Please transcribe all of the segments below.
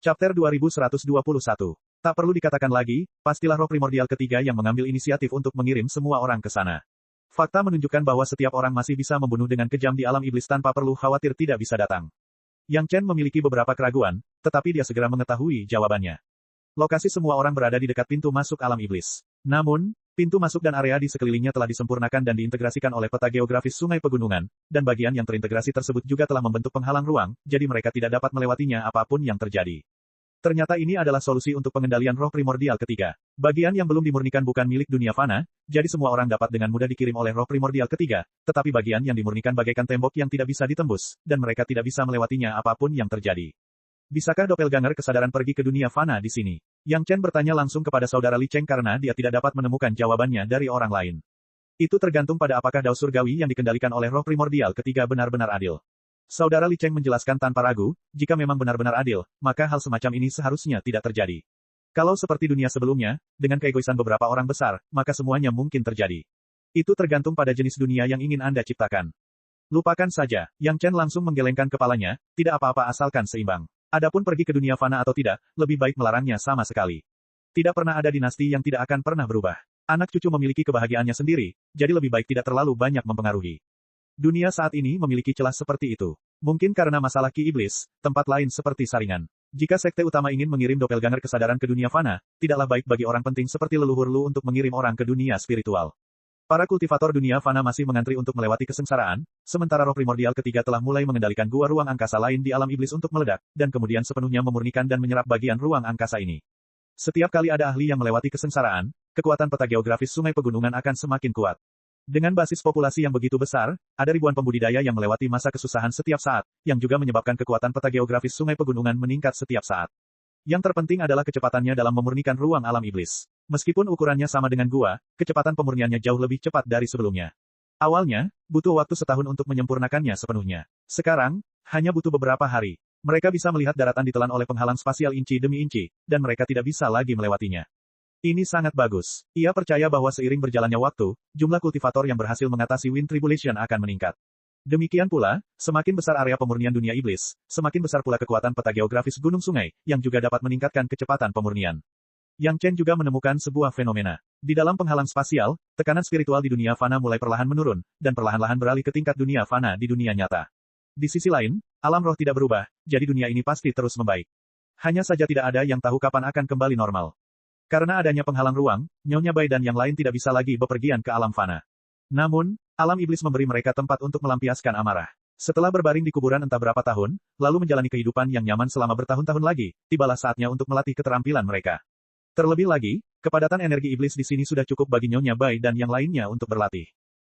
Chapter 2121. Tak perlu dikatakan lagi, pastilah roh primordial ketiga yang mengambil inisiatif untuk mengirim semua orang ke sana. Fakta menunjukkan bahwa setiap orang masih bisa membunuh dengan kejam di alam iblis tanpa perlu khawatir tidak bisa datang. Yang Chen memiliki beberapa keraguan, tetapi dia segera mengetahui jawabannya. Lokasi semua orang berada di dekat pintu masuk alam iblis. Namun, pintu masuk dan area di sekelilingnya telah disempurnakan dan diintegrasikan oleh peta geografis sungai pegunungan, dan bagian yang terintegrasi tersebut juga telah membentuk penghalang ruang, jadi mereka tidak dapat melewatinya apapun yang terjadi. Ternyata ini adalah solusi untuk pengendalian roh primordial ketiga. Bagian yang belum dimurnikan bukan milik dunia fana, jadi semua orang dapat dengan mudah dikirim oleh roh primordial ketiga, tetapi bagian yang dimurnikan bagaikan tembok yang tidak bisa ditembus, dan mereka tidak bisa melewatinya apapun yang terjadi. Bisakah doppelganger kesadaran pergi ke dunia fana di sini? Yang Chen bertanya langsung kepada saudara Li Cheng karena dia tidak dapat menemukan jawabannya dari orang lain. Itu tergantung pada apakah dao surgawi yang dikendalikan oleh roh primordial ketiga benar-benar adil. Saudara Li Cheng menjelaskan tanpa ragu, jika memang benar-benar adil, maka hal semacam ini seharusnya tidak terjadi. Kalau seperti dunia sebelumnya, dengan keegoisan beberapa orang besar, maka semuanya mungkin terjadi. Itu tergantung pada jenis dunia yang ingin Anda ciptakan. Lupakan saja, Yang Chen langsung menggelengkan kepalanya, tidak apa-apa asalkan seimbang. Adapun pergi ke dunia fana atau tidak, lebih baik melarangnya sama sekali. Tidak pernah ada dinasti yang tidak akan pernah berubah. Anak cucu memiliki kebahagiaannya sendiri, jadi lebih baik tidak terlalu banyak mempengaruhi. Dunia saat ini memiliki celah seperti itu. Mungkin karena masalah ki iblis, tempat lain seperti saringan. Jika sekte utama ingin mengirim doppelganger kesadaran ke dunia fana, tidaklah baik bagi orang penting seperti leluhur Lu untuk mengirim orang ke dunia spiritual. Para kultivator dunia fana masih mengantri untuk melewati kesengsaraan, sementara roh primordial ketiga telah mulai mengendalikan gua ruang angkasa lain di alam iblis untuk meledak, dan kemudian sepenuhnya memurnikan dan menyerap bagian ruang angkasa ini. Setiap kali ada ahli yang melewati kesengsaraan, kekuatan peta geografis sungai pegunungan akan semakin kuat. Dengan basis populasi yang begitu besar, ada ribuan pembudidaya yang melewati masa kesusahan setiap saat, yang juga menyebabkan kekuatan peta geografis sungai pegunungan meningkat setiap saat. Yang terpenting adalah kecepatannya dalam memurnikan ruang alam iblis. Meskipun ukurannya sama dengan gua, kecepatan pemurniannya jauh lebih cepat dari sebelumnya. Awalnya, butuh waktu setahun untuk menyempurnakannya sepenuhnya. Sekarang, hanya butuh beberapa hari. Mereka bisa melihat daratan ditelan oleh penghalang spasial inci demi inci, dan mereka tidak bisa lagi melewatinya. Ini sangat bagus. Ia percaya bahwa seiring berjalannya waktu, jumlah kultivator yang berhasil mengatasi Wind Tribulation akan meningkat. Demikian pula, semakin besar area pemurnian dunia iblis, semakin besar pula kekuatan peta geografis gunung sungai, yang juga dapat meningkatkan kecepatan pemurnian. Yang Chen juga menemukan sebuah fenomena. Di dalam penghalang spasial, tekanan spiritual di dunia fana mulai perlahan menurun, dan perlahan-lahan beralih ke tingkat dunia fana di dunia nyata. Di sisi lain, alam roh tidak berubah, jadi dunia ini pasti terus membaik. Hanya saja tidak ada yang tahu kapan akan kembali normal. Karena adanya penghalang ruang, Nyonya Bai dan yang lain tidak bisa lagi bepergian ke alam fana. Namun, alam iblis memberi mereka tempat untuk melampiaskan amarah. Setelah berbaring di kuburan entah berapa tahun, lalu menjalani kehidupan yang nyaman selama bertahun-tahun lagi, tibalah saatnya untuk melatih keterampilan mereka. Terlebih lagi, kepadatan energi iblis di sini sudah cukup bagi Nyonya Bai dan yang lainnya untuk berlatih.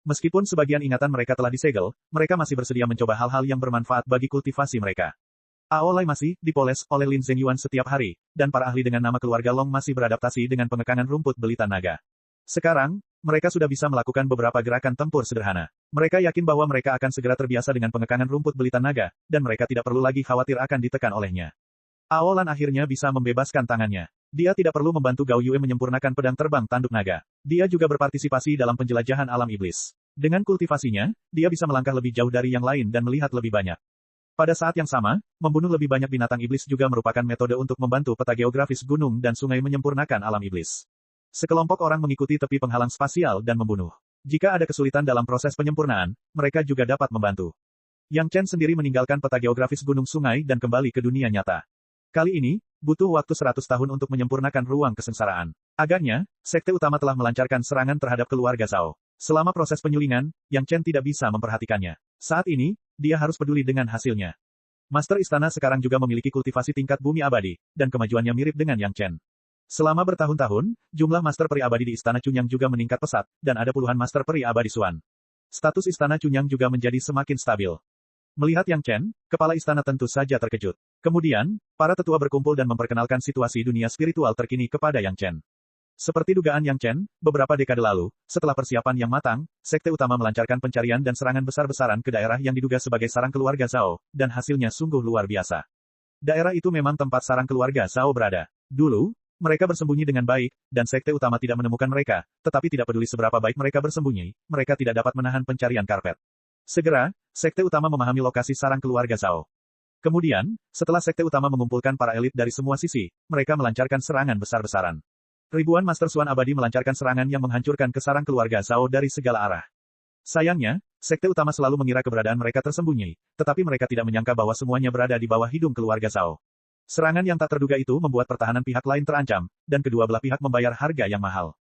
Meskipun sebagian ingatan mereka telah disegel, mereka masih bersedia mencoba hal-hal yang bermanfaat bagi kultivasi mereka. Aolai masih dipoles oleh Lin Zhengyuan setiap hari, dan para ahli dengan nama keluarga Long masih beradaptasi dengan pengekangan rumput belita naga. Sekarang, mereka sudah bisa melakukan beberapa gerakan tempur sederhana. Mereka yakin bahwa mereka akan segera terbiasa dengan pengekangan rumput belita naga, dan mereka tidak perlu lagi khawatir akan ditekan olehnya. Aolan akhirnya bisa membebaskan tangannya. Dia tidak perlu membantu Gao Yue menyempurnakan pedang terbang tanduk naga. Dia juga berpartisipasi dalam penjelajahan alam iblis. Dengan kultivasinya, dia bisa melangkah lebih jauh dari yang lain dan melihat lebih banyak. Pada saat yang sama, membunuh lebih banyak binatang iblis juga merupakan metode untuk membantu peta geografis gunung dan sungai menyempurnakan alam iblis. Sekelompok orang mengikuti tepi penghalang spasial dan membunuh. Jika ada kesulitan dalam proses penyempurnaan, mereka juga dapat membantu. Yang Chen sendiri meninggalkan peta geografis gunung sungai dan kembali ke dunia nyata. Kali ini, butuh waktu 100 tahun untuk menyempurnakan ruang kesengsaraan. Agaknya, sekte utama telah melancarkan serangan terhadap keluarga Zhao. Selama proses penyulingan, Yang Chen tidak bisa memperhatikannya. Saat ini, dia harus peduli dengan hasilnya. Master Istana sekarang juga memiliki kultivasi tingkat bumi abadi, dan kemajuannya mirip dengan Yang Chen. Selama bertahun-tahun, jumlah Master Peri Abadi di Istana Chunyang juga meningkat pesat, dan ada puluhan Master Peri Abadi Suan. Status Istana Chunyang juga menjadi semakin stabil. Melihat Yang Chen, kepala istana tentu saja terkejut. Kemudian, para tetua berkumpul dan memperkenalkan situasi dunia spiritual terkini kepada Yang Chen. Seperti dugaan Yang Chen, beberapa dekade lalu, setelah persiapan yang matang, sekte utama melancarkan pencarian dan serangan besar-besaran ke daerah yang diduga sebagai sarang keluarga Zhao, dan hasilnya sungguh luar biasa. Daerah itu memang tempat sarang keluarga Zhao berada. Dulu, mereka bersembunyi dengan baik, dan sekte utama tidak menemukan mereka, tetapi tidak peduli seberapa baik mereka bersembunyi, mereka tidak dapat menahan pencarian karpet. Segera, sekte utama memahami lokasi sarang keluarga Zhao. Kemudian, setelah sekte utama mengumpulkan para elit dari semua sisi, mereka melancarkan serangan besar-besaran. Ribuan Master Suan abadi melancarkan serangan yang menghancurkan kesarang keluarga Zhao dari segala arah. Sayangnya, sekte utama selalu mengira keberadaan mereka tersembunyi, tetapi mereka tidak menyangka bahwa semuanya berada di bawah hidung keluarga Zhao. Serangan yang tak terduga itu membuat pertahanan pihak lain terancam, dan kedua belah pihak membayar harga yang mahal.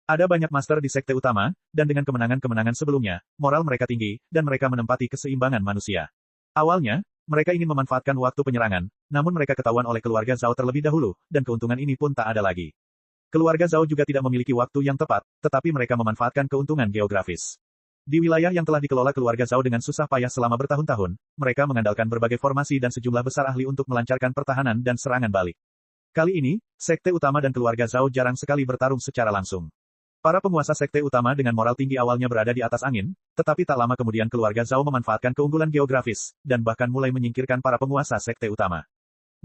Ada banyak master di sekte utama, dan dengan kemenangan-kemenangan sebelumnya, moral mereka tinggi, dan mereka menempati keseimbangan manusia. Awalnya, mereka ingin memanfaatkan waktu penyerangan, namun mereka ketahuan oleh keluarga Zhao terlebih dahulu, dan keuntungan ini pun tak ada lagi. Keluarga Zhao juga tidak memiliki waktu yang tepat, tetapi mereka memanfaatkan keuntungan geografis. Di wilayah yang telah dikelola keluarga Zhao dengan susah payah selama bertahun-tahun, mereka mengandalkan berbagai formasi dan sejumlah besar ahli untuk melancarkan pertahanan dan serangan balik. Kali ini, sekte utama dan keluarga Zhao jarang sekali bertarung secara langsung. Para penguasa sekte utama dengan moral tinggi awalnya berada di atas angin, tetapi tak lama kemudian keluarga Zhao memanfaatkan keunggulan geografis, dan bahkan mulai menyingkirkan para penguasa sekte utama.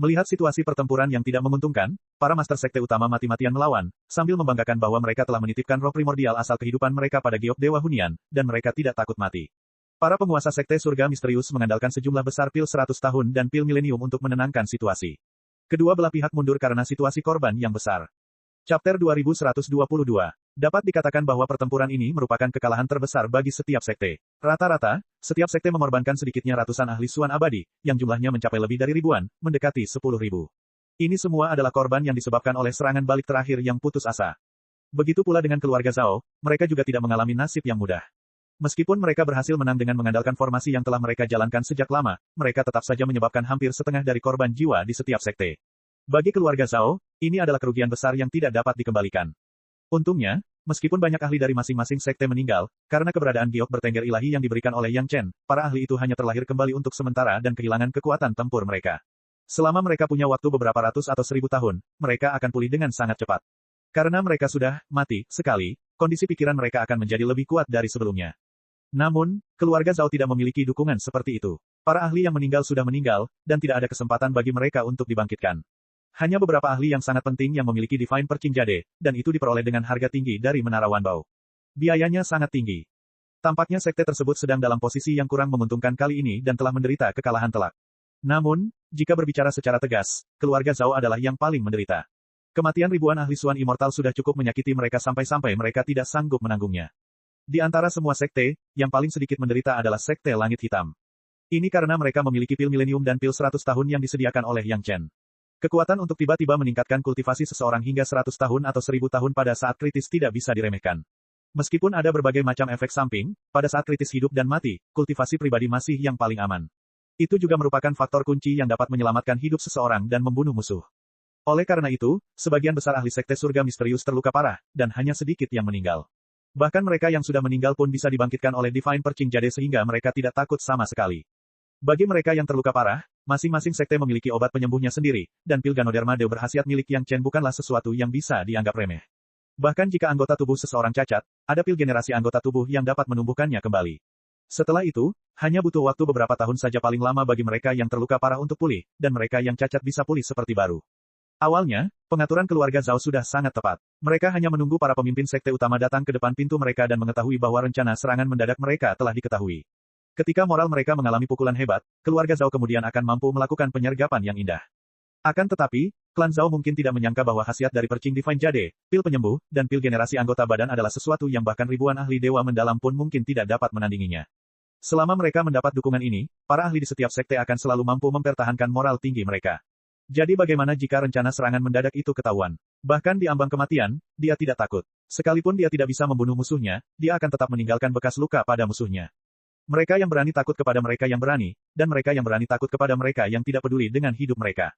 Melihat situasi pertempuran yang tidak menguntungkan, para master sekte utama mati-matian melawan, sambil membanggakan bahwa mereka telah menitipkan roh primordial asal kehidupan mereka pada Giok Dewa Hunian, dan mereka tidak takut mati. Para penguasa sekte surga misterius mengandalkan sejumlah besar pil 100 tahun dan pil milenium untuk menenangkan situasi. Kedua belah pihak mundur karena situasi korban yang besar. Chapter 2122. Dapat dikatakan bahwa pertempuran ini merupakan kekalahan terbesar bagi setiap sekte. Rata-rata, setiap sekte mengorbankan sedikitnya ratusan ahli Suan abadi, yang jumlahnya mencapai lebih dari ribuan, mendekati 10.000. Ini semua adalah korban yang disebabkan oleh serangan balik terakhir yang putus asa. Begitu pula dengan keluarga Zhao, mereka juga tidak mengalami nasib yang mudah. Meskipun mereka berhasil menang dengan mengandalkan formasi yang telah mereka jalankan sejak lama, mereka tetap saja menyebabkan hampir setengah dari korban jiwa di setiap sekte. Bagi keluarga Zhao, ini adalah kerugian besar yang tidak dapat dikembalikan. Untungnya, meskipun banyak ahli dari masing-masing sekte meninggal, karena keberadaan giok bertengger ilahi yang diberikan oleh Yang Chen, para ahli itu hanya terlahir kembali untuk sementara dan kehilangan kekuatan tempur mereka. Selama mereka punya waktu beberapa ratus atau 1000 tahun, mereka akan pulih dengan sangat cepat. Karena mereka sudah mati sekali, kondisi pikiran mereka akan menjadi lebih kuat dari sebelumnya. Namun, keluarga Zhao tidak memiliki dukungan seperti itu. Para ahli yang meninggal sudah meninggal, dan tidak ada kesempatan bagi mereka untuk dibangkitkan. Hanya beberapa ahli yang sangat penting yang memiliki Divine Perqing Jade, dan itu diperoleh dengan harga tinggi dari Menara Wanbao. Biayanya sangat tinggi. Tampaknya sekte tersebut sedang dalam posisi yang kurang menguntungkan kali ini dan telah menderita kekalahan telak. Namun, jika berbicara secara tegas, keluarga Zhao adalah yang paling menderita. Kematian ribuan ahli Suan Immortal sudah cukup menyakiti mereka sampai-sampai mereka tidak sanggup menanggungnya. Di antara semua sekte, yang paling sedikit menderita adalah sekte Langit Hitam. Ini karena mereka memiliki pil milenium dan pil 100 tahun yang disediakan oleh Yang Chen. Kekuatan untuk tiba-tiba meningkatkan kultivasi seseorang hingga 100 tahun atau 1000 tahun pada saat kritis tidak bisa diremehkan. Meskipun ada berbagai macam efek samping, pada saat kritis hidup dan mati, kultivasi pribadi masih yang paling aman. Itu juga merupakan faktor kunci yang dapat menyelamatkan hidup seseorang dan membunuh musuh. Oleh karena itu, sebagian besar ahli sekte surga misterius terluka parah, dan hanya sedikit yang meninggal. Bahkan mereka yang sudah meninggal pun bisa dibangkitkan oleh Divine Perqing Jade sehingga mereka tidak takut sama sekali. Bagi mereka yang terluka parah, masing-masing sekte memiliki obat penyembuhnya sendiri, dan pil Ganoderma De berkhasiat milik Yang Chen bukanlah sesuatu yang bisa dianggap remeh. Bahkan jika anggota tubuh seseorang cacat, ada pil generasi anggota tubuh yang dapat menumbuhkannya kembali. Setelah itu, hanya butuh waktu beberapa tahun saja paling lama bagi mereka yang terluka parah untuk pulih, dan mereka yang cacat bisa pulih seperti baru. Awalnya, pengaturan keluarga Zhao sudah sangat tepat. Mereka hanya menunggu para pemimpin sekte utama datang ke depan pintu mereka dan mengetahui bahwa rencana serangan mendadak mereka telah diketahui. Ketika moral mereka mengalami pukulan hebat, keluarga Zhao kemudian akan mampu melakukan penyergapan yang indah. Akan tetapi, klan Zhao mungkin tidak menyangka bahwa khasiat dari Perqing Divine Jade, pil penyembuh, dan pil generasi anggota badan adalah sesuatu yang bahkan ribuan ahli dewa mendalam pun mungkin tidak dapat menandinginya. Selama mereka mendapat dukungan ini, para ahli di setiap sekte akan selalu mampu mempertahankan moral tinggi mereka. Jadi bagaimana jika rencana serangan mendadak itu ketahuan? Bahkan di ambang kematian, dia tidak takut. Sekalipun dia tidak bisa membunuh musuhnya, dia akan tetap meninggalkan bekas luka pada musuhnya. Mereka yang berani takut kepada mereka yang berani, dan mereka yang berani takut kepada mereka yang tidak peduli dengan hidup mereka.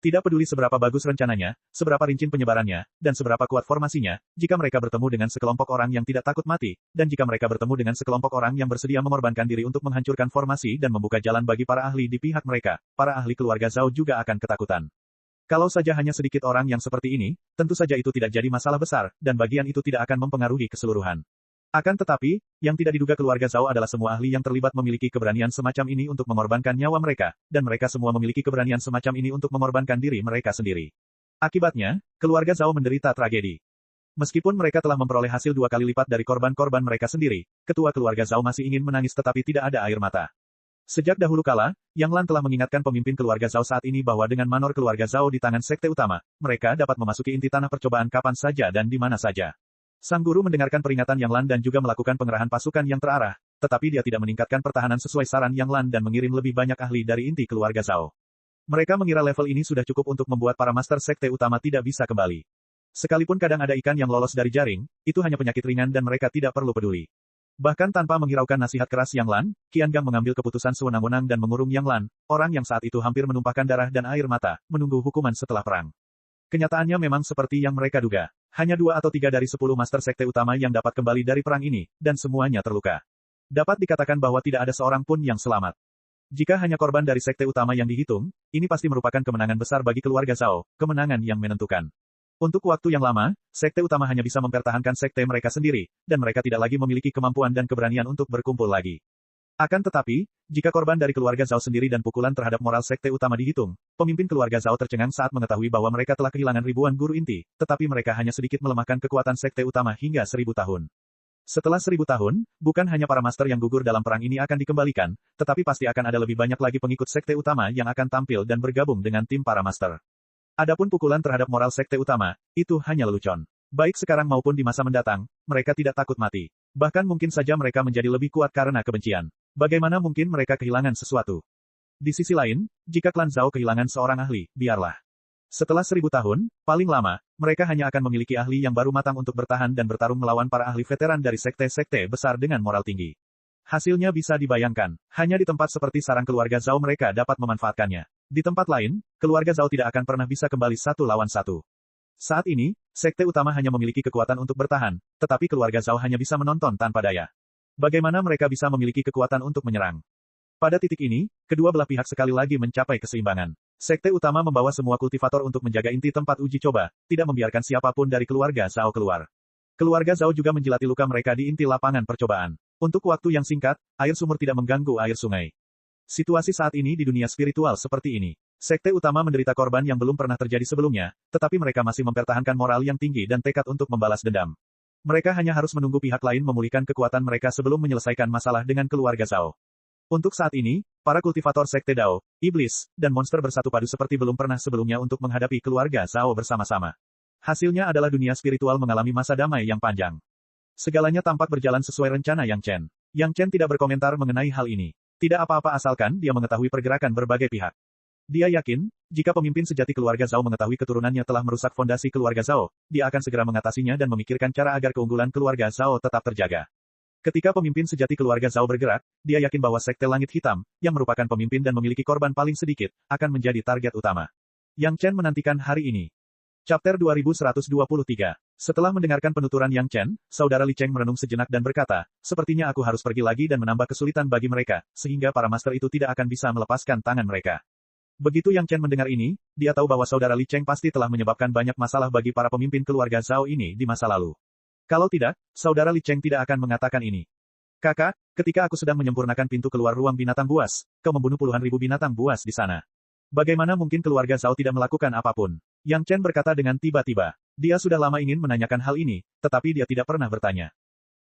Tidak peduli seberapa bagus rencananya, seberapa rinci penyebarannya, dan seberapa kuat formasinya, jika mereka bertemu dengan sekelompok orang yang tidak takut mati, dan jika mereka bertemu dengan sekelompok orang yang bersedia mengorbankan diri untuk menghancurkan formasi dan membuka jalan bagi para ahli di pihak mereka, para ahli keluarga Zhao juga akan ketakutan. Kalau saja hanya sedikit orang yang seperti ini, tentu saja itu tidak jadi masalah besar, dan bagian itu tidak akan mempengaruhi keseluruhan. Akan tetapi, yang tidak diduga keluarga Zhao adalah semua ahli yang terlibat memiliki keberanian semacam ini untuk mengorbankan nyawa mereka, dan mereka semua memiliki keberanian semacam ini untuk mengorbankan diri mereka sendiri. Akibatnya, keluarga Zhao menderita tragedi. Meskipun mereka telah memperoleh hasil 2 kali lipat dari korban-korban mereka sendiri, ketua keluarga Zhao masih ingin menangis tetapi tidak ada air mata. Sejak dahulu kala, Yang Lan telah mengingatkan pemimpin keluarga Zhao saat ini bahwa dengan manor keluarga Zhao di tangan sekte utama, mereka dapat memasuki inti tanah percobaan kapan saja dan di mana saja. Sang guru mendengarkan peringatan Yang Lan dan juga melakukan pengerahan pasukan yang terarah, tetapi dia tidak meningkatkan pertahanan sesuai saran Yang Lan dan mengirim lebih banyak ahli dari inti keluarga Zhao. Mereka mengira level ini sudah cukup untuk membuat para master sekte utama tidak bisa kembali. Sekalipun kadang ada ikan yang lolos dari jaring, itu hanya penyakit ringan dan mereka tidak perlu peduli. Bahkan tanpa menghiraukan nasihat keras Yang Lan, Qian Gang mengambil keputusan sewenang-wenang dan mengurung Yang Lan, orang yang saat itu hampir menumpahkan darah dan air mata, menunggu hukuman setelah perang. Kenyataannya memang seperti yang mereka duga. Hanya 2 atau 3 dari 10 master sekte utama yang dapat kembali dari perang ini, dan semuanya terluka. Dapat dikatakan bahwa tidak ada seorang pun yang selamat. Jika hanya korban dari sekte utama yang dihitung, ini pasti merupakan kemenangan besar bagi keluarga Zhao, kemenangan yang menentukan. Untuk waktu yang lama, sekte utama hanya bisa mempertahankan sekte mereka sendiri, dan mereka tidak lagi memiliki kemampuan dan keberanian untuk berkumpul lagi. Akan tetapi, jika korban dari keluarga Zhao sendiri dan pukulan terhadap moral sekte utama dihitung, pemimpin keluarga Zhao tercengang saat mengetahui bahwa mereka telah kehilangan ribuan guru inti, tetapi mereka hanya sedikit melemahkan kekuatan sekte utama hingga 1000 tahun. Setelah 1000 tahun, bukan hanya para master yang gugur dalam perang ini akan dikembalikan, tetapi pasti akan ada lebih banyak lagi pengikut sekte utama yang akan tampil dan bergabung dengan tim para master. Adapun pukulan terhadap moral sekte utama, itu hanya lelucon. Baik sekarang maupun di masa mendatang, mereka tidak takut mati. Bahkan mungkin saja mereka menjadi lebih kuat karena kebencian. Bagaimana mungkin mereka kehilangan sesuatu? Di sisi lain, jika klan Zhao kehilangan seorang ahli, biarlah. Setelah 1000 tahun, paling lama, mereka hanya akan memiliki ahli yang baru matang untuk bertahan dan bertarung melawan para ahli veteran dari sekte-sekte besar dengan moral tinggi. Hasilnya bisa dibayangkan, hanya di tempat seperti sarang keluarga Zhao mereka dapat memanfaatkannya. Di tempat lain, keluarga Zhao tidak akan pernah bisa kembali 1 lawan 1. Saat ini, sekte utama hanya memiliki kekuatan untuk bertahan, tetapi keluarga Zhao hanya bisa menonton tanpa daya. Bagaimana mereka bisa memiliki kekuatan untuk menyerang? Pada titik ini, kedua belah pihak sekali lagi mencapai keseimbangan. Sekte utama membawa semua kultivator untuk menjaga inti tempat uji coba, tidak membiarkan siapapun dari keluarga Zhao keluar. Keluarga Zhao juga menjilati luka mereka di inti lapangan percobaan. Untuk waktu yang singkat, air sumur tidak mengganggu air sungai. Situasi saat ini di dunia spiritual seperti ini. Sekte utama menderita korban yang belum pernah terjadi sebelumnya, tetapi mereka masih mempertahankan moral yang tinggi dan tekad untuk membalas dendam. Mereka hanya harus menunggu pihak lain memulihkan kekuatan mereka sebelum menyelesaikan masalah dengan keluarga Zhao. Untuk saat ini, para kultivator sekte Dao, iblis, dan monster bersatu padu seperti belum pernah sebelumnya untuk menghadapi keluarga Zhao bersama-sama. Hasilnya adalah dunia spiritual mengalami masa damai yang panjang. Segalanya tampak berjalan sesuai rencana Yang Chen. Yang Chen tidak berkomentar mengenai hal ini. Tidak apa-apa asalkan dia mengetahui pergerakan berbagai pihak. Dia yakin, jika pemimpin sejati keluarga Zhao mengetahui keturunannya telah merusak fondasi keluarga Zhao, dia akan segera mengatasinya dan memikirkan cara agar keunggulan keluarga Zhao tetap terjaga. Ketika pemimpin sejati keluarga Zhao bergerak, dia yakin bahwa sekte Langit Hitam, yang merupakan pemimpin dan memiliki korban paling sedikit, akan menjadi target utama. Yang Chen menantikan hari ini. Chapter 2123. Setelah mendengarkan penuturan Yang Chen, saudara Li Cheng merenung sejenak dan berkata, sepertinya aku harus pergi lagi dan menambah kesulitan bagi mereka, sehingga para master itu tidak akan bisa melepaskan tangan mereka. Begitu Yang Chen mendengar ini, dia tahu bahwa saudara Li Cheng pasti telah menyebabkan banyak masalah bagi para pemimpin keluarga Zhao ini di masa lalu. Kalau tidak, saudara Li Cheng tidak akan mengatakan ini. Kakak, ketika aku sedang menyempurnakan pintu keluar ruang binatang buas, kau membunuh puluhan ribu binatang buas di sana. Bagaimana mungkin keluarga Zhao tidak melakukan apapun? Yang Chen berkata dengan tiba-tiba. Dia sudah lama ingin menanyakan hal ini, tetapi dia tidak pernah bertanya.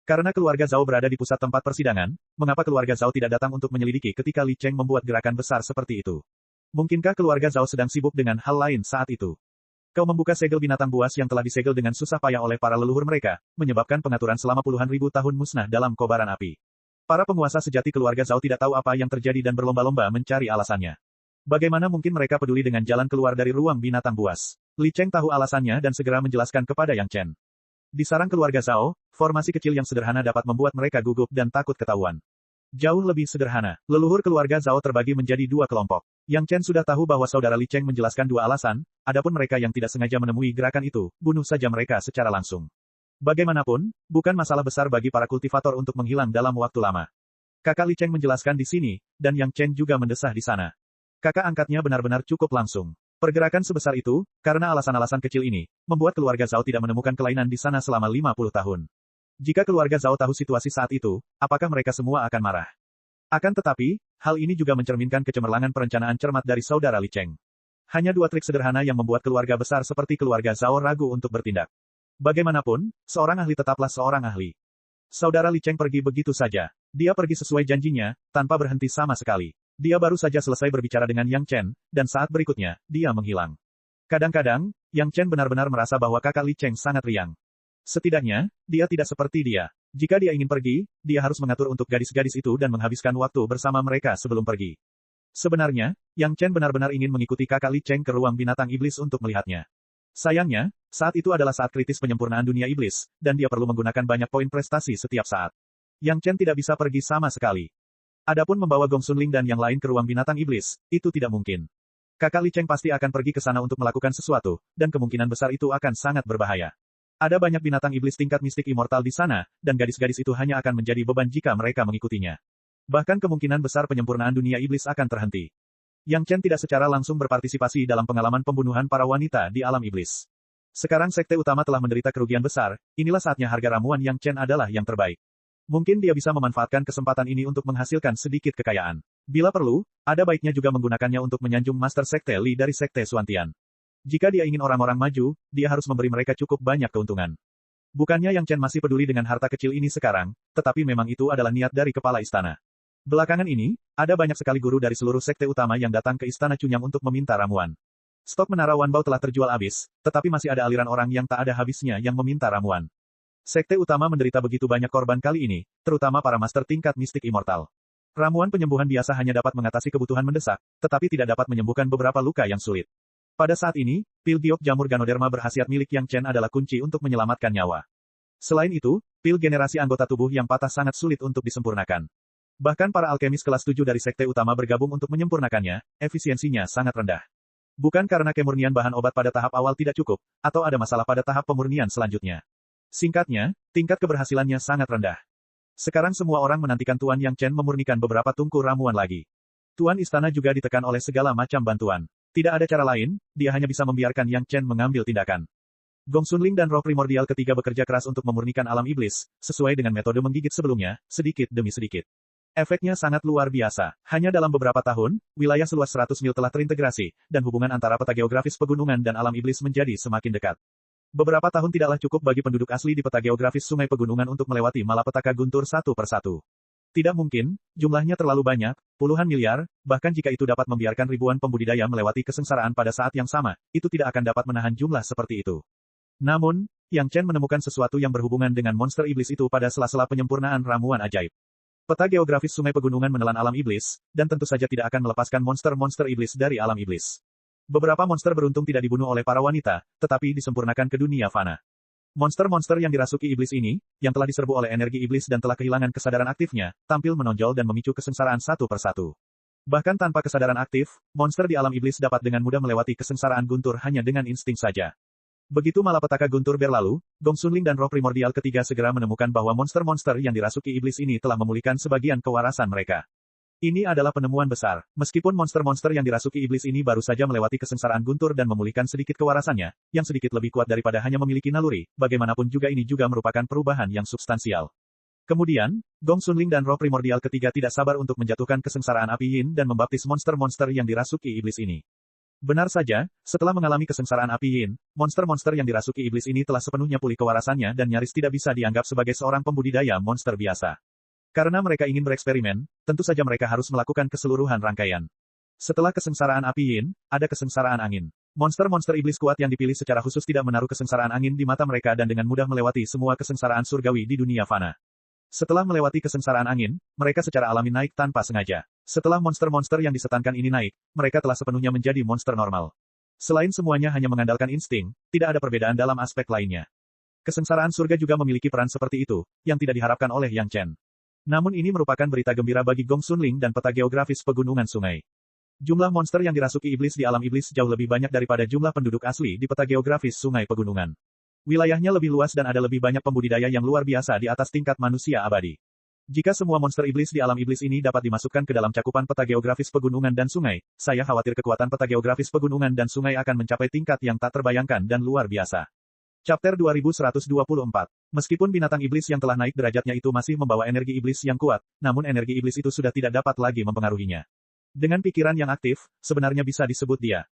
Karena keluarga Zhao berada di pusat tempat persidangan, mengapa keluarga Zhao tidak datang untuk menyelidiki ketika Li Cheng membuat gerakan besar seperti itu? Mungkinkah keluarga Zhao sedang sibuk dengan hal lain saat itu? Kau membuka segel binatang buas yang telah disegel dengan susah payah oleh para leluhur mereka, menyebabkan pengaturan selama puluhan ribu tahun musnah dalam kobaran api. Para penguasa sejati keluarga Zhao tidak tahu apa yang terjadi dan berlomba-lomba mencari alasannya. Bagaimana mungkin mereka peduli dengan jalan keluar dari ruang binatang buas? Li Cheng tahu alasannya dan segera menjelaskan kepada Yang Chen. Di sarang keluarga Zhao, formasi kecil yang sederhana dapat membuat mereka gugup dan takut ketahuan. Jauh lebih sederhana, leluhur keluarga Zhao terbagi menjadi 2 kelompok. Yang Chen sudah tahu bahwa saudara Li Cheng menjelaskan 2 alasan, adapun mereka yang tidak sengaja menemui gerakan itu, bunuh saja mereka secara langsung. Bagaimanapun, bukan masalah besar bagi para kultivator untuk menghilang dalam waktu lama. Kakak Li Cheng menjelaskan di sini, dan Yang Chen juga mendesah di sana. Kakak angkatnya benar-benar cukup langsung. Pergerakan sebesar itu, karena alasan-alasan kecil ini, membuat keluarga Zhao tidak menemukan kelainan di sana selama 50 tahun. Jika keluarga Zhao tahu situasi saat itu, apakah mereka semua akan marah? Akan tetapi, hal ini juga mencerminkan kecemerlangan perencanaan cermat dari saudara Li Cheng. Hanya 2 trik sederhana yang membuat keluarga besar seperti keluarga Zhao ragu untuk bertindak. Bagaimanapun, seorang ahli tetaplah seorang ahli. Saudara Li Cheng pergi begitu saja. Dia pergi sesuai janjinya, tanpa berhenti sama sekali. Dia baru saja selesai berbicara dengan Yang Chen, dan saat berikutnya, dia menghilang. Kadang-kadang, Yang Chen benar-benar merasa bahwa kakak Li Cheng sangat riang. Setidaknya, dia tidak seperti dia. Jika dia ingin pergi, dia harus mengatur untuk gadis-gadis itu dan menghabiskan waktu bersama mereka sebelum pergi. Sebenarnya, Yang Chen benar-benar ingin mengikuti kakak Li Cheng ke ruang binatang iblis untuk melihatnya. Sayangnya, saat itu adalah saat kritis penyempurnaan dunia iblis, dan dia perlu menggunakan banyak poin prestasi setiap saat. Yang Chen tidak bisa pergi sama sekali. Adapun membawa Gong Xunling dan yang lain ke ruang binatang iblis, itu tidak mungkin. Kakak Li Cheng pasti akan pergi ke sana untuk melakukan sesuatu, dan kemungkinan besar itu akan sangat berbahaya. Ada banyak binatang iblis tingkat mistik immortal di sana, dan gadis-gadis itu hanya akan menjadi beban jika mereka mengikutinya. Bahkan kemungkinan besar penyempurnaan dunia iblis akan terhenti. Yang Chen tidak secara langsung berpartisipasi dalam pengalaman pembunuhan para wanita di alam iblis. Sekarang sekte utama telah menderita kerugian besar, inilah saatnya harga ramuan Yang Chen adalah yang terbaik. Mungkin dia bisa memanfaatkan kesempatan ini untuk menghasilkan sedikit kekayaan. Bila perlu, ada baiknya juga menggunakannya untuk menyanjung Master Sekte Li dari Sekte Suantian. Jika dia ingin orang-orang maju, dia harus memberi mereka cukup banyak keuntungan. Bukannya Yang Chen masih peduli dengan harta kecil ini sekarang, tetapi memang itu adalah niat dari kepala istana. Belakangan ini, ada banyak sekali guru dari seluruh sekte utama yang datang ke Istana Cunyang untuk meminta ramuan. Stok menara Wanbao telah terjual habis, tetapi masih ada aliran orang yang tak ada habisnya yang meminta ramuan. Sekte utama menderita begitu banyak korban kali ini, terutama para master tingkat mistik immortal. Ramuan penyembuhan biasa hanya dapat mengatasi kebutuhan mendesak, tetapi tidak dapat menyembuhkan beberapa luka yang sulit. Pada saat ini, pil giok jamur Ganoderma berkhasiat milik Yang Chen adalah kunci untuk menyelamatkan nyawa. Selain itu, pil generasi anggota tubuh yang patah sangat sulit untuk disempurnakan. Bahkan para alkemis kelas 7 dari sekte utama bergabung untuk menyempurnakannya, efisiensinya sangat rendah. Bukan karena kemurnian bahan obat pada tahap awal tidak cukup, atau ada masalah pada tahap pemurnian selanjutnya. Singkatnya, tingkat keberhasilannya sangat rendah. Sekarang semua orang menantikan Tuan Yang Chen memurnikan beberapa tungku ramuan lagi. Tuan Istana juga ditekan oleh segala macam bantuan. Tidak ada cara lain, dia hanya bisa membiarkan Yang Chen mengambil tindakan. Gong Xunling dan roh primordial ketiga bekerja keras untuk memurnikan alam iblis, sesuai dengan metode menggigit sebelumnya, sedikit demi sedikit. Efeknya sangat luar biasa. Hanya dalam beberapa tahun, wilayah seluas 100 mil telah terintegrasi, dan hubungan antara peta geografis pegunungan dan alam iblis menjadi semakin dekat. Beberapa tahun tidaklah cukup bagi penduduk asli di peta geografis sungai pegunungan untuk melewati malapetaka guntur satu persatu. Tidak mungkin, jumlahnya terlalu banyak, puluhan miliar, bahkan jika itu dapat membiarkan ribuan pembudidaya melewati kesengsaraan pada saat yang sama, itu tidak akan dapat menahan jumlah seperti itu. Namun, Yang Chen menemukan sesuatu yang berhubungan dengan monster iblis itu pada sela-sela penyempurnaan ramuan ajaib. Peta geografis sungai pegunungan menelan alam iblis, dan tentu saja tidak akan melepaskan monster-monster iblis dari alam iblis. Beberapa monster beruntung tidak dibunuh oleh para wanita, tetapi disempurnakan ke dunia fana. Monster-monster yang dirasuki iblis ini, yang telah diserbu oleh energi iblis dan telah kehilangan kesadaran aktifnya, tampil menonjol dan memicu kesengsaraan satu persatu. Bahkan tanpa kesadaran aktif, monster di alam iblis dapat dengan mudah melewati kesengsaraan guntur hanya dengan insting saja. Begitu malapetaka guntur berlalu, Gong Xunling dan roh primordial ketiga segera menemukan bahwa monster-monster yang dirasuki iblis ini telah memulihkan sebagian kewarasan mereka. Ini adalah penemuan besar. Meskipun monster-monster yang dirasuki iblis ini baru saja melewati kesengsaraan guntur dan memulihkan sedikit kewarasannya, yang sedikit lebih kuat daripada hanya memiliki naluri, bagaimanapun juga ini juga merupakan perubahan yang substansial. Kemudian, Gong Xunling dan roh primordial ketiga tidak sabar untuk menjatuhkan kesengsaraan api yin dan membaptis monster-monster yang dirasuki iblis ini. Benar saja, setelah mengalami kesengsaraan api yin, monster-monster yang dirasuki iblis ini telah sepenuhnya pulih kewarasannya dan nyaris tidak bisa dianggap sebagai seorang pembudidaya monster biasa. Karena mereka ingin bereksperimen, tentu saja mereka harus melakukan keseluruhan rangkaian. Setelah kesengsaraan api yin, ada kesengsaraan angin. Monster-monster iblis kuat yang dipilih secara khusus tidak menaruh kesengsaraan angin di mata mereka dan dengan mudah melewati semua kesengsaraan surgawi di dunia fana. Setelah melewati kesengsaraan angin, mereka secara alami naik tanpa sengaja. Setelah monster-monster yang disetankan ini naik, mereka telah sepenuhnya menjadi monster normal. Selain semuanya hanya mengandalkan insting, tidak ada perbedaan dalam aspek lainnya. Kesengsaraan surga juga memiliki peran seperti itu, yang tidak diharapkan oleh Yang Chen. Namun ini merupakan berita gembira bagi Gong Xunling dan peta geografis pegunungan sungai. Jumlah monster yang dirasuki iblis di alam iblis jauh lebih banyak daripada jumlah penduduk asli di peta geografis sungai pegunungan. Wilayahnya lebih luas dan ada lebih banyak pembudidaya yang luar biasa di atas tingkat manusia abadi. Jika semua monster iblis di alam iblis ini dapat dimasukkan ke dalam cakupan peta geografis pegunungan dan sungai, saya khawatir kekuatan peta geografis pegunungan dan sungai akan mencapai tingkat yang tak terbayangkan dan luar biasa. Chapter 2124. Meskipun binatang iblis yang telah naik derajatnya itu masih membawa energi iblis yang kuat, namun energi iblis itu sudah tidak dapat lagi mempengaruhinya. Dengan pikiran yang aktif, sebenarnya bisa disebut dia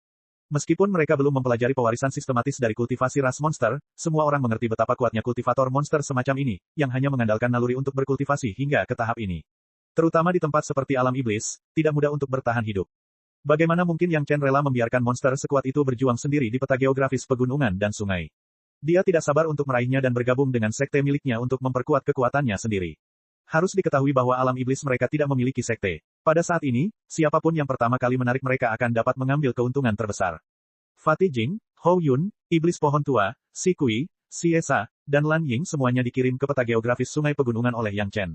Meskipun mereka belum mempelajari pewarisan sistematis dari kultivasi ras monster, semua orang mengerti betapa kuatnya kultivator monster semacam ini, yang hanya mengandalkan naluri untuk berkultivasi hingga ke tahap ini. Terutama di tempat seperti alam iblis, tidak mudah untuk bertahan hidup. Bagaimana mungkin Yang Chen rela membiarkan monster sekuat itu berjuang sendiri di peta geografis pegunungan dan sungai? Dia tidak sabar untuk meraihnya dan bergabung dengan sekte miliknya untuk memperkuat kekuatannya sendiri. Harus diketahui bahwa alam iblis mereka tidak memiliki sekte. Pada saat ini, siapapun yang pertama kali menarik mereka akan dapat mengambil keuntungan terbesar. Fatih Jing, Hou Yun, Iblis Pohon Tua, Si Kui, Si Esa, dan Lan Ying semuanya dikirim ke peta geografis sungai pegunungan oleh Yang Chen.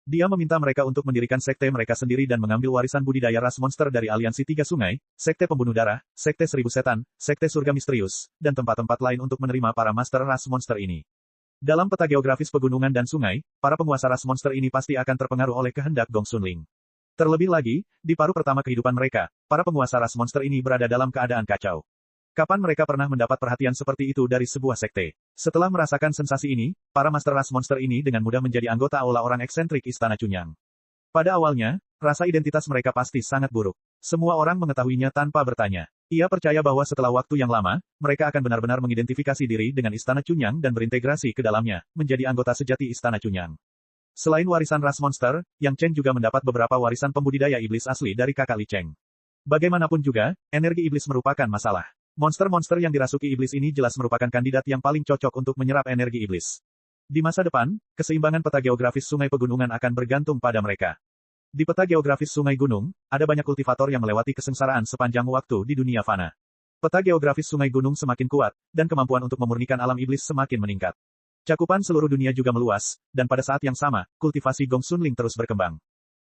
Dia meminta mereka untuk mendirikan sekte mereka sendiri dan mengambil warisan budidaya ras monster dari aliansi tiga sungai, sekte pembunuh darah, sekte seribu setan, sekte surga misterius, dan tempat-tempat lain untuk menerima para master ras monster ini. Dalam peta geografis pegunungan dan sungai, para penguasa ras monster ini pasti akan terpengaruh oleh kehendak Gong Sunling. Terlebih lagi, di paruh pertama kehidupan mereka, para penguasa ras monster ini berada dalam keadaan kacau. Kapan mereka pernah mendapat perhatian seperti itu dari sebuah sekte? Setelah merasakan sensasi ini, para master ras monster ini dengan mudah menjadi anggota aula orang eksentrik Istana Cunyang. Pada awalnya, rasa identitas mereka pasti sangat buruk. Semua orang mengetahuinya tanpa bertanya. Ia percaya bahwa setelah waktu yang lama, mereka akan benar-benar mengidentifikasi diri dengan Istana Cunyang dan berintegrasi ke dalamnya, menjadi anggota sejati Istana Cunyang. Selain warisan ras monster, Yang Chen juga mendapat beberapa warisan pembudidaya iblis asli dari kakak Li Cheng. Bagaimanapun juga, energi iblis merupakan masalah. Monster-monster yang dirasuki iblis ini jelas merupakan kandidat yang paling cocok untuk menyerap energi iblis. Di masa depan, keseimbangan peta geografis sungai pegunungan akan bergantung pada mereka. Di peta geografis sungai gunung, ada banyak kultivator yang melewati kesengsaraan sepanjang waktu di dunia fana. Peta geografis sungai gunung semakin kuat, dan kemampuan untuk memurnikan alam iblis semakin meningkat. Cakupan seluruh dunia juga meluas, dan pada saat yang sama, kultivasi Gong Sunling terus berkembang.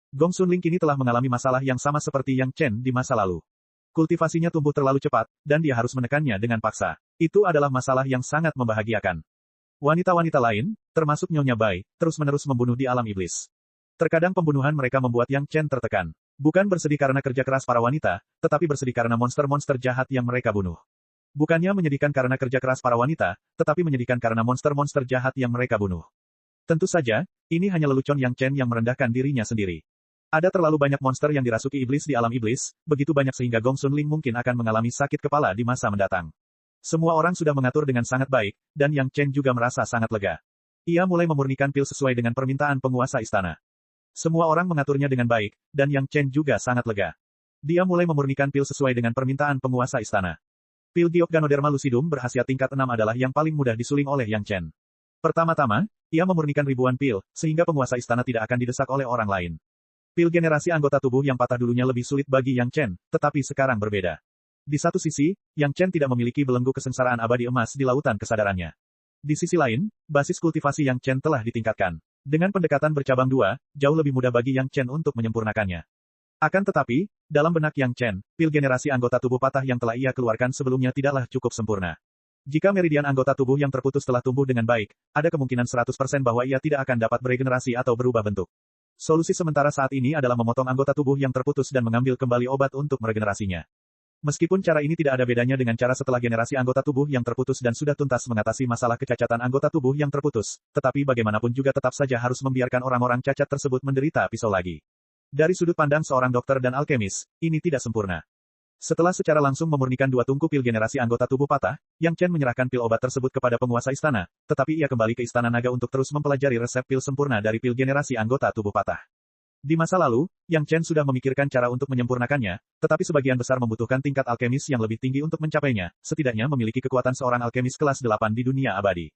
Gong Sunling kini telah mengalami masalah yang sama seperti Yang Chen di masa lalu. Kultivasinya tumbuh terlalu cepat, dan dia harus menekannya dengan paksa. Itu adalah masalah yang sangat membahagiakan. Wanita-wanita lain, termasuk Nyonya Bai, terus-menerus membunuh di alam iblis. Terkadang pembunuhan mereka membuat Yang Chen tertekan. Bukan bersedih karena kerja keras para wanita, tetapi bersedih karena monster-monster jahat yang mereka bunuh. Bukannya menyedihkan karena kerja keras para wanita, tetapi menyedihkan karena monster-monster jahat yang mereka bunuh. Tentu saja, ini hanya lelucon Yang Chen yang merendahkan dirinya sendiri. Ada terlalu banyak monster yang dirasuki iblis di alam iblis, begitu banyak sehingga Gong Sunling mungkin akan mengalami sakit kepala di masa mendatang. Semua orang sudah mengatur dengan sangat baik, dan Yang Chen juga merasa sangat lega. Ia mulai memurnikan pil sesuai dengan permintaan penguasa istana. Semua orang mengaturnya dengan baik, dan Yang Chen juga sangat lega. Dia mulai memurnikan pil sesuai dengan permintaan penguasa istana. Pil giok Ganoderma lucidum berkhasiat tingkat 6 adalah yang paling mudah disuling oleh Yang Chen. Pertama-tama, ia memurnikan ribuan pil, sehingga penguasa istana tidak akan didesak oleh orang lain. Pil generasi anggota tubuh yang patah dulunya lebih sulit bagi Yang Chen, tetapi sekarang berbeda. Di satu sisi, Yang Chen tidak memiliki belenggu kesengsaraan abadi emas di lautan kesadarannya. Di sisi lain, basis kultivasi Yang Chen telah ditingkatkan. Dengan pendekatan bercabang dua, jauh lebih mudah bagi Yang Chen untuk menyempurnakannya. Akan tetapi, dalam benak Yang Chen, pil generasi anggota tubuh patah yang telah ia keluarkan sebelumnya tidaklah cukup sempurna. Jika meridian anggota tubuh yang terputus telah tumbuh dengan baik, ada kemungkinan 100% bahwa ia tidak akan dapat beregenerasi atau berubah bentuk. Solusi sementara saat ini adalah memotong anggota tubuh yang terputus dan mengambil kembali obat untuk meregenerasinya. Meskipun cara ini tidak ada bedanya dengan cara setelah generasi anggota tubuh yang terputus dan sudah tuntas mengatasi masalah kecacatan anggota tubuh yang terputus, tetapi bagaimanapun juga tetap saja harus membiarkan orang-orang cacat tersebut menderita pisau lagi. Dari sudut pandang seorang dokter dan alkemis, ini tidak sempurna. Setelah secara langsung memurnikan 2 tungku pil generasi anggota tubuh patah, Yang Chen menyerahkan pil obat tersebut kepada penguasa istana, tetapi ia kembali ke Istana Naga untuk terus mempelajari resep pil sempurna dari pil generasi anggota tubuh patah. Di masa lalu, Yang Chen sudah memikirkan cara untuk menyempurnakannya, tetapi sebagian besar membutuhkan tingkat alkemis yang lebih tinggi untuk mencapainya, setidaknya memiliki kekuatan seorang alkemis kelas 8 di dunia abadi.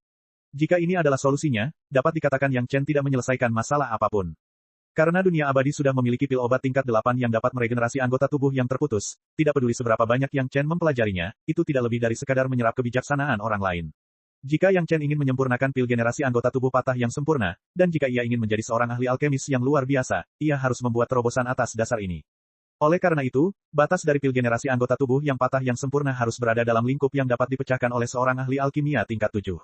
Jika ini adalah solusinya, dapat dikatakan Yang Chen tidak menyelesaikan masalah apapun. Karena dunia abadi sudah memiliki pil obat tingkat 8 yang dapat meregenerasi anggota tubuh yang terputus, tidak peduli seberapa banyak Yang Chen mempelajarinya, itu tidak lebih dari sekadar menyerap kebijaksanaan orang lain. Jika Yang Chen ingin menyempurnakan pil generasi anggota tubuh patah yang sempurna, dan jika ia ingin menjadi seorang ahli alkemis yang luar biasa, ia harus membuat terobosan atas dasar ini. Oleh karena itu, batas dari pil generasi anggota tubuh yang patah yang sempurna harus berada dalam lingkup yang dapat dipecahkan oleh seorang ahli alkimia tingkat 7.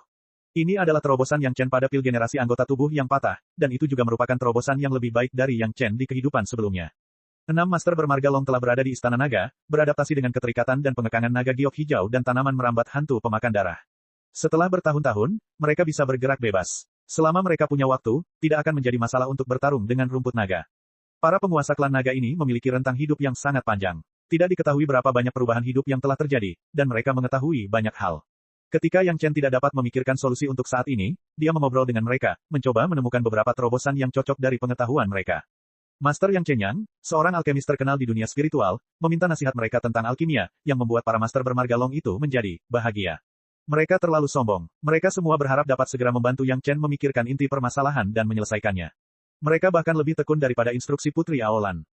Ini adalah terobosan Yang Chen pada pil generasi anggota tubuh yang patah, dan itu juga merupakan terobosan yang lebih baik dari Yang Chen di kehidupan sebelumnya. 6 master bermarga Long telah berada di Istana Naga, beradaptasi dengan keterikatan dan pengekangan naga giok hijau dan tanaman merambat hantu pemakan darah. Setelah bertahun-tahun, mereka bisa bergerak bebas. Selama mereka punya waktu, tidak akan menjadi masalah untuk bertarung dengan rumput naga. Para penguasa klan naga ini memiliki rentang hidup yang sangat panjang. Tidak diketahui berapa banyak perubahan hidup yang telah terjadi, dan mereka mengetahui banyak hal. Ketika Yang Chen tidak dapat memikirkan solusi untuk saat ini, dia mengobrol dengan mereka, mencoba menemukan beberapa terobosan yang cocok dari pengetahuan mereka. Master Yang Chen Yang, seorang alkemis terkenal di dunia spiritual, meminta nasihat mereka tentang alkimia, yang membuat para master bermarga Long itu menjadi bahagia. Mereka terlalu sombong. Mereka semua berharap dapat segera membantu Yang Chen memikirkan inti permasalahan dan menyelesaikannya. Mereka bahkan lebih tekun daripada instruksi Putri Aolan.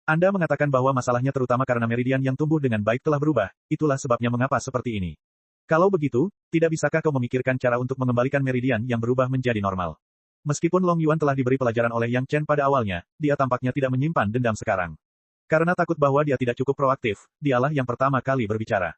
Anda mengatakan bahwa masalahnya terutama karena meridian yang tumbuh dengan baik telah berubah, itulah sebabnya mengapa seperti ini. Kalau begitu, tidak bisakah kau memikirkan cara untuk mengembalikan meridian yang berubah menjadi normal? Meskipun Long Yuan telah diberi pelajaran oleh Yang Chen pada awalnya, dia tampaknya tidak menyimpan dendam sekarang. Karena takut bahwa dia tidak cukup proaktif, dialah yang pertama kali berbicara.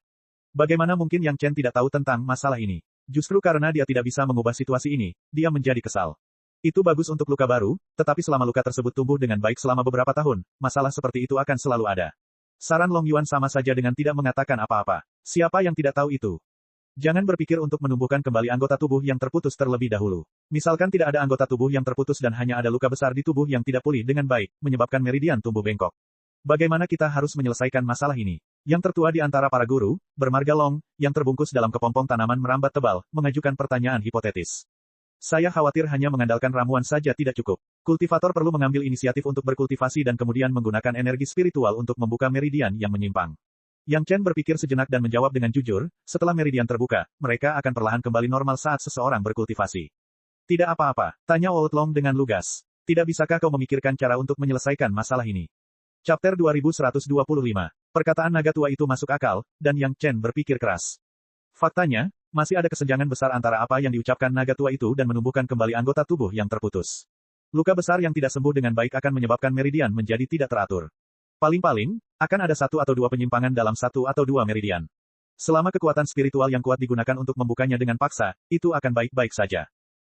Bagaimana mungkin Yang Chen tidak tahu tentang masalah ini? Justru karena dia tidak bisa mengubah situasi ini, dia menjadi kesal. Itu bagus untuk luka baru, tetapi selama luka tersebut tumbuh dengan baik selama beberapa tahun, masalah seperti itu akan selalu ada. Saran Long Yuan sama saja dengan tidak mengatakan apa-apa. Siapa yang tidak tahu itu? Jangan berpikir untuk menumbuhkan kembali anggota tubuh yang terputus terlebih dahulu. Misalkan tidak ada anggota tubuh yang terputus dan hanya ada luka besar di tubuh yang tidak pulih dengan baik, menyebabkan meridian tumbuh bengkok. Bagaimana kita harus menyelesaikan masalah ini? Yang tertua di antara para guru, bermarga Long, yang terbungkus dalam kepompong tanaman merambat tebal, mengajukan pertanyaan hipotetis. Saya khawatir hanya mengandalkan ramuan saja tidak cukup. Kultivator perlu mengambil inisiatif untuk berkultivasi dan kemudian menggunakan energi spiritual untuk membuka meridian yang menyimpang. Yang Chen berpikir sejenak dan menjawab dengan jujur, setelah meridian terbuka, mereka akan perlahan kembali normal saat seseorang berkultivasi. Tidak apa-apa, tanya Old Long dengan lugas. Tidak bisakah kau memikirkan cara untuk menyelesaikan masalah ini? Chapter 2125. Perkataan naga tua itu masuk akal, dan Yang Chen berpikir keras. Faktanya, masih ada kesenjangan besar antara apa yang diucapkan naga tua itu dan menumbuhkan kembali anggota tubuh yang terputus. Luka besar yang tidak sembuh dengan baik akan menyebabkan meridian menjadi tidak teratur. Paling-paling, akan ada satu atau dua penyimpangan dalam satu atau dua meridian. Selama kekuatan spiritual yang kuat digunakan untuk membukanya dengan paksa, itu akan baik-baik saja.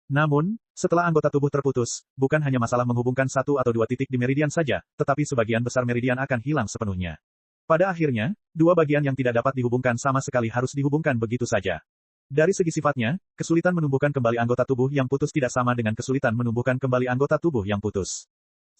Namun, setelah anggota tubuh terputus, bukan hanya masalah menghubungkan satu atau dua titik di meridian saja, tetapi sebagian besar meridian akan hilang sepenuhnya. Pada akhirnya, dua bagian yang tidak dapat dihubungkan sama sekali harus dihubungkan begitu saja. Dari segi sifatnya, kesulitan menumbuhkan kembali anggota tubuh yang putus tidak sama dengan kesulitan menumbuhkan kembali anggota tubuh yang putus.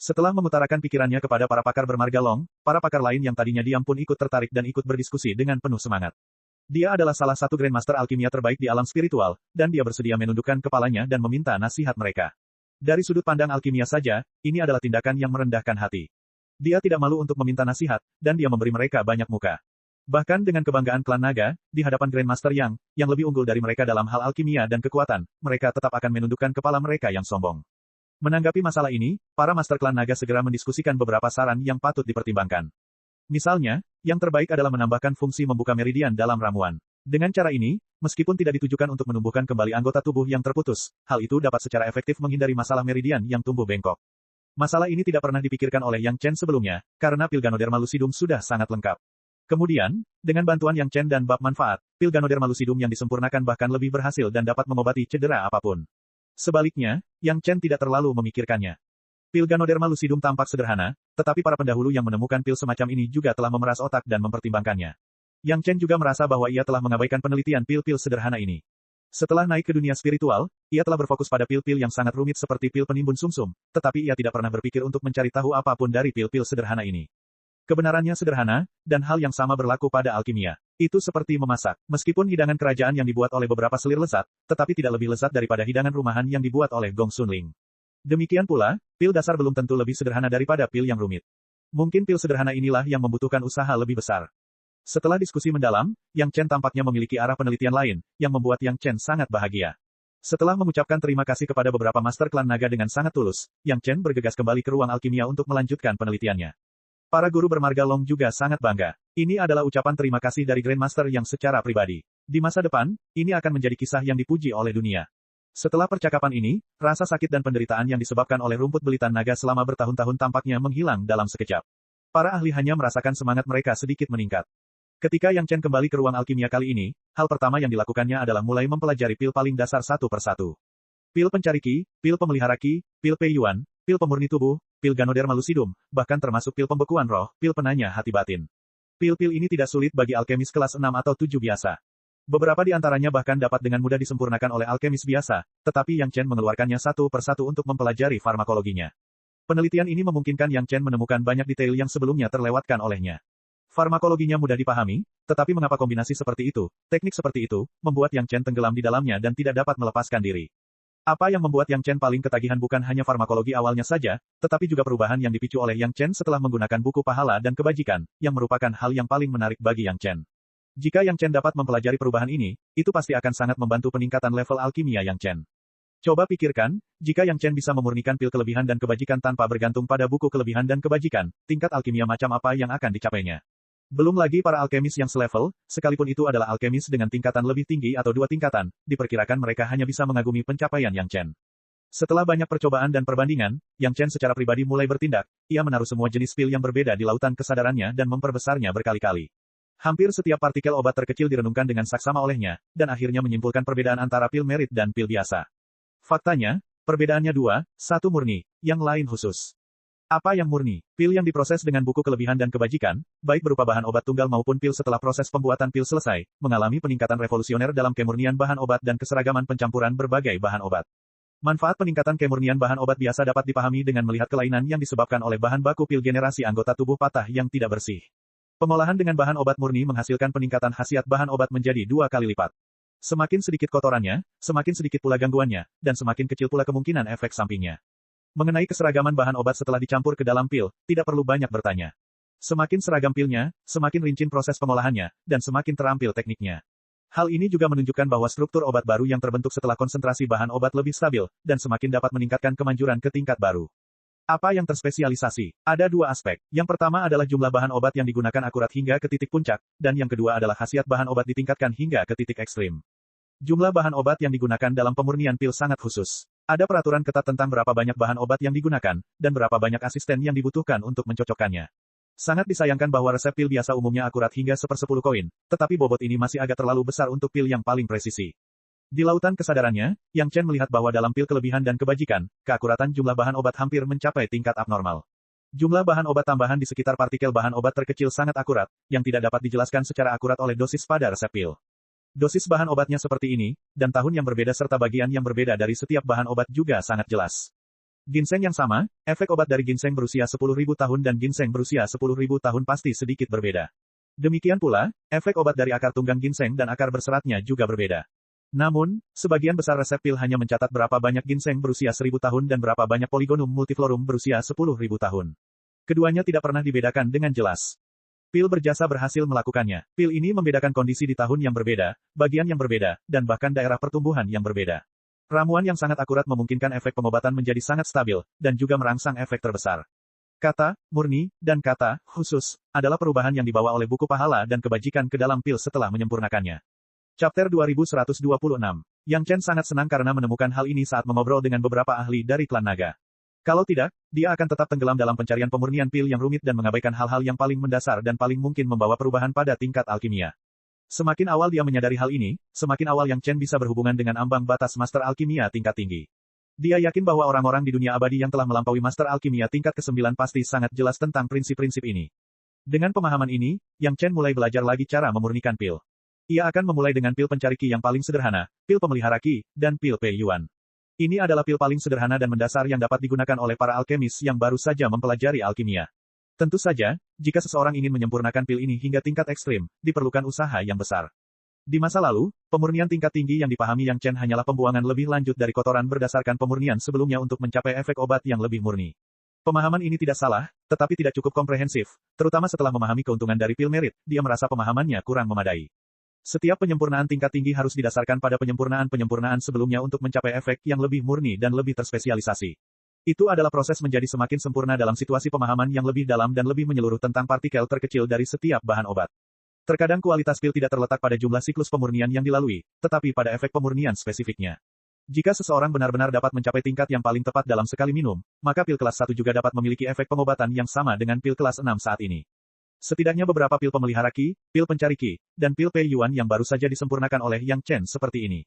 Setelah mengutarakan pikirannya kepada para pakar bermarga Long, para pakar lain yang tadinya diam pun ikut tertarik dan ikut berdiskusi dengan penuh semangat. Dia adalah salah satu Grandmaster alkimia terbaik di alam spiritual, dan dia bersedia menundukkan kepalanya dan meminta nasihat mereka. Dari sudut pandang alkimia saja, ini adalah tindakan yang merendahkan hati. Dia tidak malu untuk meminta nasihat, dan dia memberi mereka banyak muka. Bahkan dengan kebanggaan klan naga, di hadapan Grandmaster yang lebih unggul dari mereka dalam hal alkimia dan kekuatan, mereka tetap akan menundukkan kepala mereka yang sombong. Menanggapi masalah ini, para master klan naga segera mendiskusikan beberapa saran yang patut dipertimbangkan. Misalnya, yang terbaik adalah menambahkan fungsi membuka meridian dalam ramuan. Dengan cara ini, meskipun tidak ditujukan untuk menumbuhkan kembali anggota tubuh yang terputus, hal itu dapat secara efektif menghindari masalah meridian yang tumbuh bengkok. Masalah ini tidak pernah dipikirkan oleh Yang Chen sebelumnya, karena pil Ganoderma Lucidum sudah sangat lengkap. Kemudian, dengan bantuan Yang Chen dan bab manfaat, pil Ganoderma Lucidum yang disempurnakan bahkan lebih berhasil dan dapat mengobati cedera apapun. Sebaliknya, Yang Chen tidak terlalu memikirkannya. Pil Ganoderma Lucidum tampak sederhana, tetapi para pendahulu yang menemukan pil semacam ini juga telah memeras otak dan mempertimbangkannya. Yang Chen juga merasa bahwa ia telah mengabaikan penelitian pil-pil sederhana ini. Setelah naik ke dunia spiritual, ia telah berfokus pada pil-pil yang sangat rumit seperti pil penimbun sumsum, tetapi ia tidak pernah berpikir untuk mencari tahu apapun dari pil-pil sederhana ini. Kebenarannya sederhana, dan hal yang sama berlaku pada alkimia. Itu seperti memasak. Meskipun hidangan kerajaan yang dibuat oleh beberapa selir lezat, tetapi tidak lebih lezat daripada hidangan rumahan yang dibuat oleh Gong Sunling. Demikian pula, pil dasar belum tentu lebih sederhana daripada pil yang rumit. Mungkin pil sederhana inilah yang membutuhkan usaha lebih besar. Setelah diskusi mendalam, Yang Chen tampaknya memiliki arah penelitian lain, yang membuat Yang Chen sangat bahagia. Setelah mengucapkan terima kasih kepada beberapa master klan naga dengan sangat tulus, Yang Chen bergegas kembali ke ruang alkimia untuk melanjutkan penelitiannya. Para guru bermarga Long juga sangat bangga. Ini adalah ucapan terima kasih dari Grandmaster yang secara pribadi. Di masa depan, ini akan menjadi kisah yang dipuji oleh dunia. Setelah percakapan ini, rasa sakit dan penderitaan yang disebabkan oleh rumput belitan naga selama bertahun-tahun tampaknya menghilang dalam sekejap. Para ahli hanya merasakan semangat mereka sedikit meningkat. Ketika Yang Chen kembali ke ruang alkimia kali ini, hal pertama yang dilakukannya adalah mulai mempelajari pil paling dasar satu persatu. Pil pencari ki, pil pemelihara ki, pil Pei Yuan, pil pemurni tubuh, pil Ganoderma Lucidum, bahkan termasuk pil pembekuan roh, pil penanya hati batin. Pil-pil ini tidak sulit bagi alkemis kelas 6 atau 7 biasa. Beberapa di antaranya bahkan dapat dengan mudah disempurnakan oleh alkemis biasa, tetapi Yang Chen mengeluarkannya satu persatu untuk mempelajari farmakologinya. Penelitian ini memungkinkan Yang Chen menemukan banyak detail yang sebelumnya terlewatkan olehnya. Farmakologinya mudah dipahami, tetapi mengapa kombinasi seperti itu, teknik seperti itu, membuat Yang Chen tenggelam di dalamnya dan tidak dapat melepaskan diri. Apa yang membuat Yang Chen paling ketagihan bukan hanya farmakologi awalnya saja, tetapi juga perubahan yang dipicu oleh Yang Chen setelah menggunakan buku pahala dan kebajikan, yang merupakan hal yang paling menarik bagi Yang Chen. Jika Yang Chen dapat mempelajari perubahan ini, itu pasti akan sangat membantu peningkatan level alkimia Yang Chen. Coba pikirkan, jika Yang Chen bisa memurnikan pil kelebihan dan kebajikan tanpa bergantung pada buku kelebihan dan kebajikan, tingkat alkimia macam apa yang akan dicapainya. Belum lagi para alkemis yang selevel, sekalipun itu adalah alkemis dengan tingkatan lebih tinggi atau 2 tingkatan, diperkirakan mereka hanya bisa mengagumi pencapaian Yang Chen. Setelah banyak percobaan dan perbandingan, Yang Chen secara pribadi mulai bertindak, ia menaruh semua jenis pil yang berbeda di lautan kesadarannya dan memperbesarnya berkali-kali. Hampir setiap partikel obat terkecil direnungkan dengan saksama olehnya, dan akhirnya menyimpulkan perbedaan antara pil merit dan pil biasa. Faktanya, perbedaannya 2, 1 murni, yang lain khusus. Apa yang murni? Pil yang diproses dengan buku kelebihan dan kebajikan, baik berupa bahan obat tunggal maupun pil setelah proses pembuatan pil selesai, mengalami peningkatan revolusioner dalam kemurnian bahan obat dan keseragaman pencampuran berbagai bahan obat. Manfaat peningkatan kemurnian bahan obat biasa dapat dipahami dengan melihat kelainan yang disebabkan oleh bahan baku pil generasi anggota tubuh patah yang tidak bersih. Pengolahan dengan bahan obat murni menghasilkan peningkatan khasiat bahan obat menjadi 2 kali lipat. Semakin sedikit kotorannya, semakin sedikit pula gangguannya, dan semakin kecil pula kemungkinan efek sampingnya. Mengenai keseragaman bahan obat setelah dicampur ke dalam pil, tidak perlu banyak bertanya. Semakin seragam pilnya, semakin rinci proses pengolahannya, dan semakin terampil tekniknya. Hal ini juga menunjukkan bahwa struktur obat baru yang terbentuk setelah konsentrasi bahan obat lebih stabil, dan semakin dapat meningkatkan kemanjuran ke tingkat baru. Apa yang terspesialisasi? Ada 2 aspek. Yang pertama adalah jumlah bahan obat yang digunakan akurat hingga ke titik puncak, dan yang kedua adalah khasiat bahan obat ditingkatkan hingga ke titik ekstrim. Jumlah bahan obat yang digunakan dalam pemurnian pil sangat khusus. Ada peraturan ketat tentang berapa banyak bahan obat yang digunakan, dan berapa banyak asisten yang dibutuhkan untuk mencocokkannya. Sangat disayangkan bahwa resep pil biasa umumnya akurat hingga 1/10 koin, tetapi bobot ini masih agak terlalu besar untuk pil yang paling presisi. Di lautan kesadarannya, Yang Chen melihat bahwa dalam pil kelebihan dan kebajikan, keakuratan jumlah bahan obat hampir mencapai tingkat abnormal. Jumlah bahan obat tambahan di sekitar partikel bahan obat terkecil sangat akurat, yang tidak dapat dijelaskan secara akurat oleh dosis pada resep pil. Dosis bahan obatnya seperti ini, dan tahun yang berbeda serta bagian yang berbeda dari setiap bahan obat juga sangat jelas. Ginseng yang sama, efek obat dari ginseng berusia 10.000 tahun dan ginseng berusia 10.000 tahun pasti sedikit berbeda. Demikian pula, efek obat dari akar tunggang ginseng dan akar berseratnya juga berbeda. Namun, sebagian besar resep pil hanya mencatat berapa banyak ginseng berusia 1000 tahun dan berapa banyak Polygonum multiflorum berusia 10.000 tahun. Keduanya tidak pernah dibedakan dengan jelas. Pil berjasa berhasil melakukannya. Pil ini membedakan kondisi di tahun yang berbeda, bagian yang berbeda, dan bahkan daerah pertumbuhan yang berbeda. Ramuan yang sangat akurat memungkinkan efek pengobatan menjadi sangat stabil, dan juga merangsang efek terbesar. Kata, murni, dan kata, khusus, adalah perubahan yang dibawa oleh buku pahala dan kebajikan ke dalam pil setelah menyempurnakannya. Chapter 2126. Yang Chen sangat senang karena menemukan hal ini saat mengobrol dengan beberapa ahli dari klan naga. Kalau tidak, dia akan tetap tenggelam dalam pencarian pemurnian pil yang rumit dan mengabaikan hal-hal yang paling mendasar dan paling mungkin membawa perubahan pada tingkat alkimia. Semakin awal dia menyadari hal ini, semakin awal Yang Chen bisa berhubungan dengan ambang batas master alkimia tingkat tinggi. Dia yakin bahwa orang-orang di dunia abadi yang telah melampaui master alkimia tingkat ke-9 pasti sangat jelas tentang prinsip-prinsip ini. Dengan pemahaman ini, Yang Chen mulai belajar lagi cara memurnikan pil. Ia akan memulai dengan pil pencari ki yang paling sederhana, pil pemelihara ki, dan pil Pei Yuan. Ini adalah pil paling sederhana dan mendasar yang dapat digunakan oleh para alkemis yang baru saja mempelajari alkimia. Tentu saja, jika seseorang ingin menyempurnakan pil ini hingga tingkat ekstrim, diperlukan usaha yang besar. Di masa lalu, pemurnian tingkat tinggi yang dipahami Yang Chen hanyalah pembuangan lebih lanjut dari kotoran berdasarkan pemurnian sebelumnya untuk mencapai efek obat yang lebih murni. Pemahaman ini tidak salah, tetapi tidak cukup komprehensif, terutama setelah memahami keuntungan dari pil merit, dia merasa pemahamannya kurang memadai. Setiap penyempurnaan tingkat tinggi harus didasarkan pada penyempurnaan-penyempurnaan sebelumnya untuk mencapai efek yang lebih murni dan lebih terspesialisasi. Itu adalah proses menjadi semakin sempurna dalam situasi pemahaman yang lebih dalam dan lebih menyeluruh tentang partikel terkecil dari setiap bahan obat. Terkadang kualitas pil tidak terletak pada jumlah siklus pemurnian yang dilalui, tetapi pada efek pemurnian spesifiknya. Jika seseorang benar-benar dapat mencapai tingkat yang paling tepat dalam sekali minum, maka pil kelas 1 juga dapat memiliki efek pengobatan yang sama dengan pil kelas 6 saat ini. Setidaknya beberapa pil pemelihara ki, pil pencari ki, dan pil Pei Yuan yang baru saja disempurnakan oleh Yang Chen seperti ini.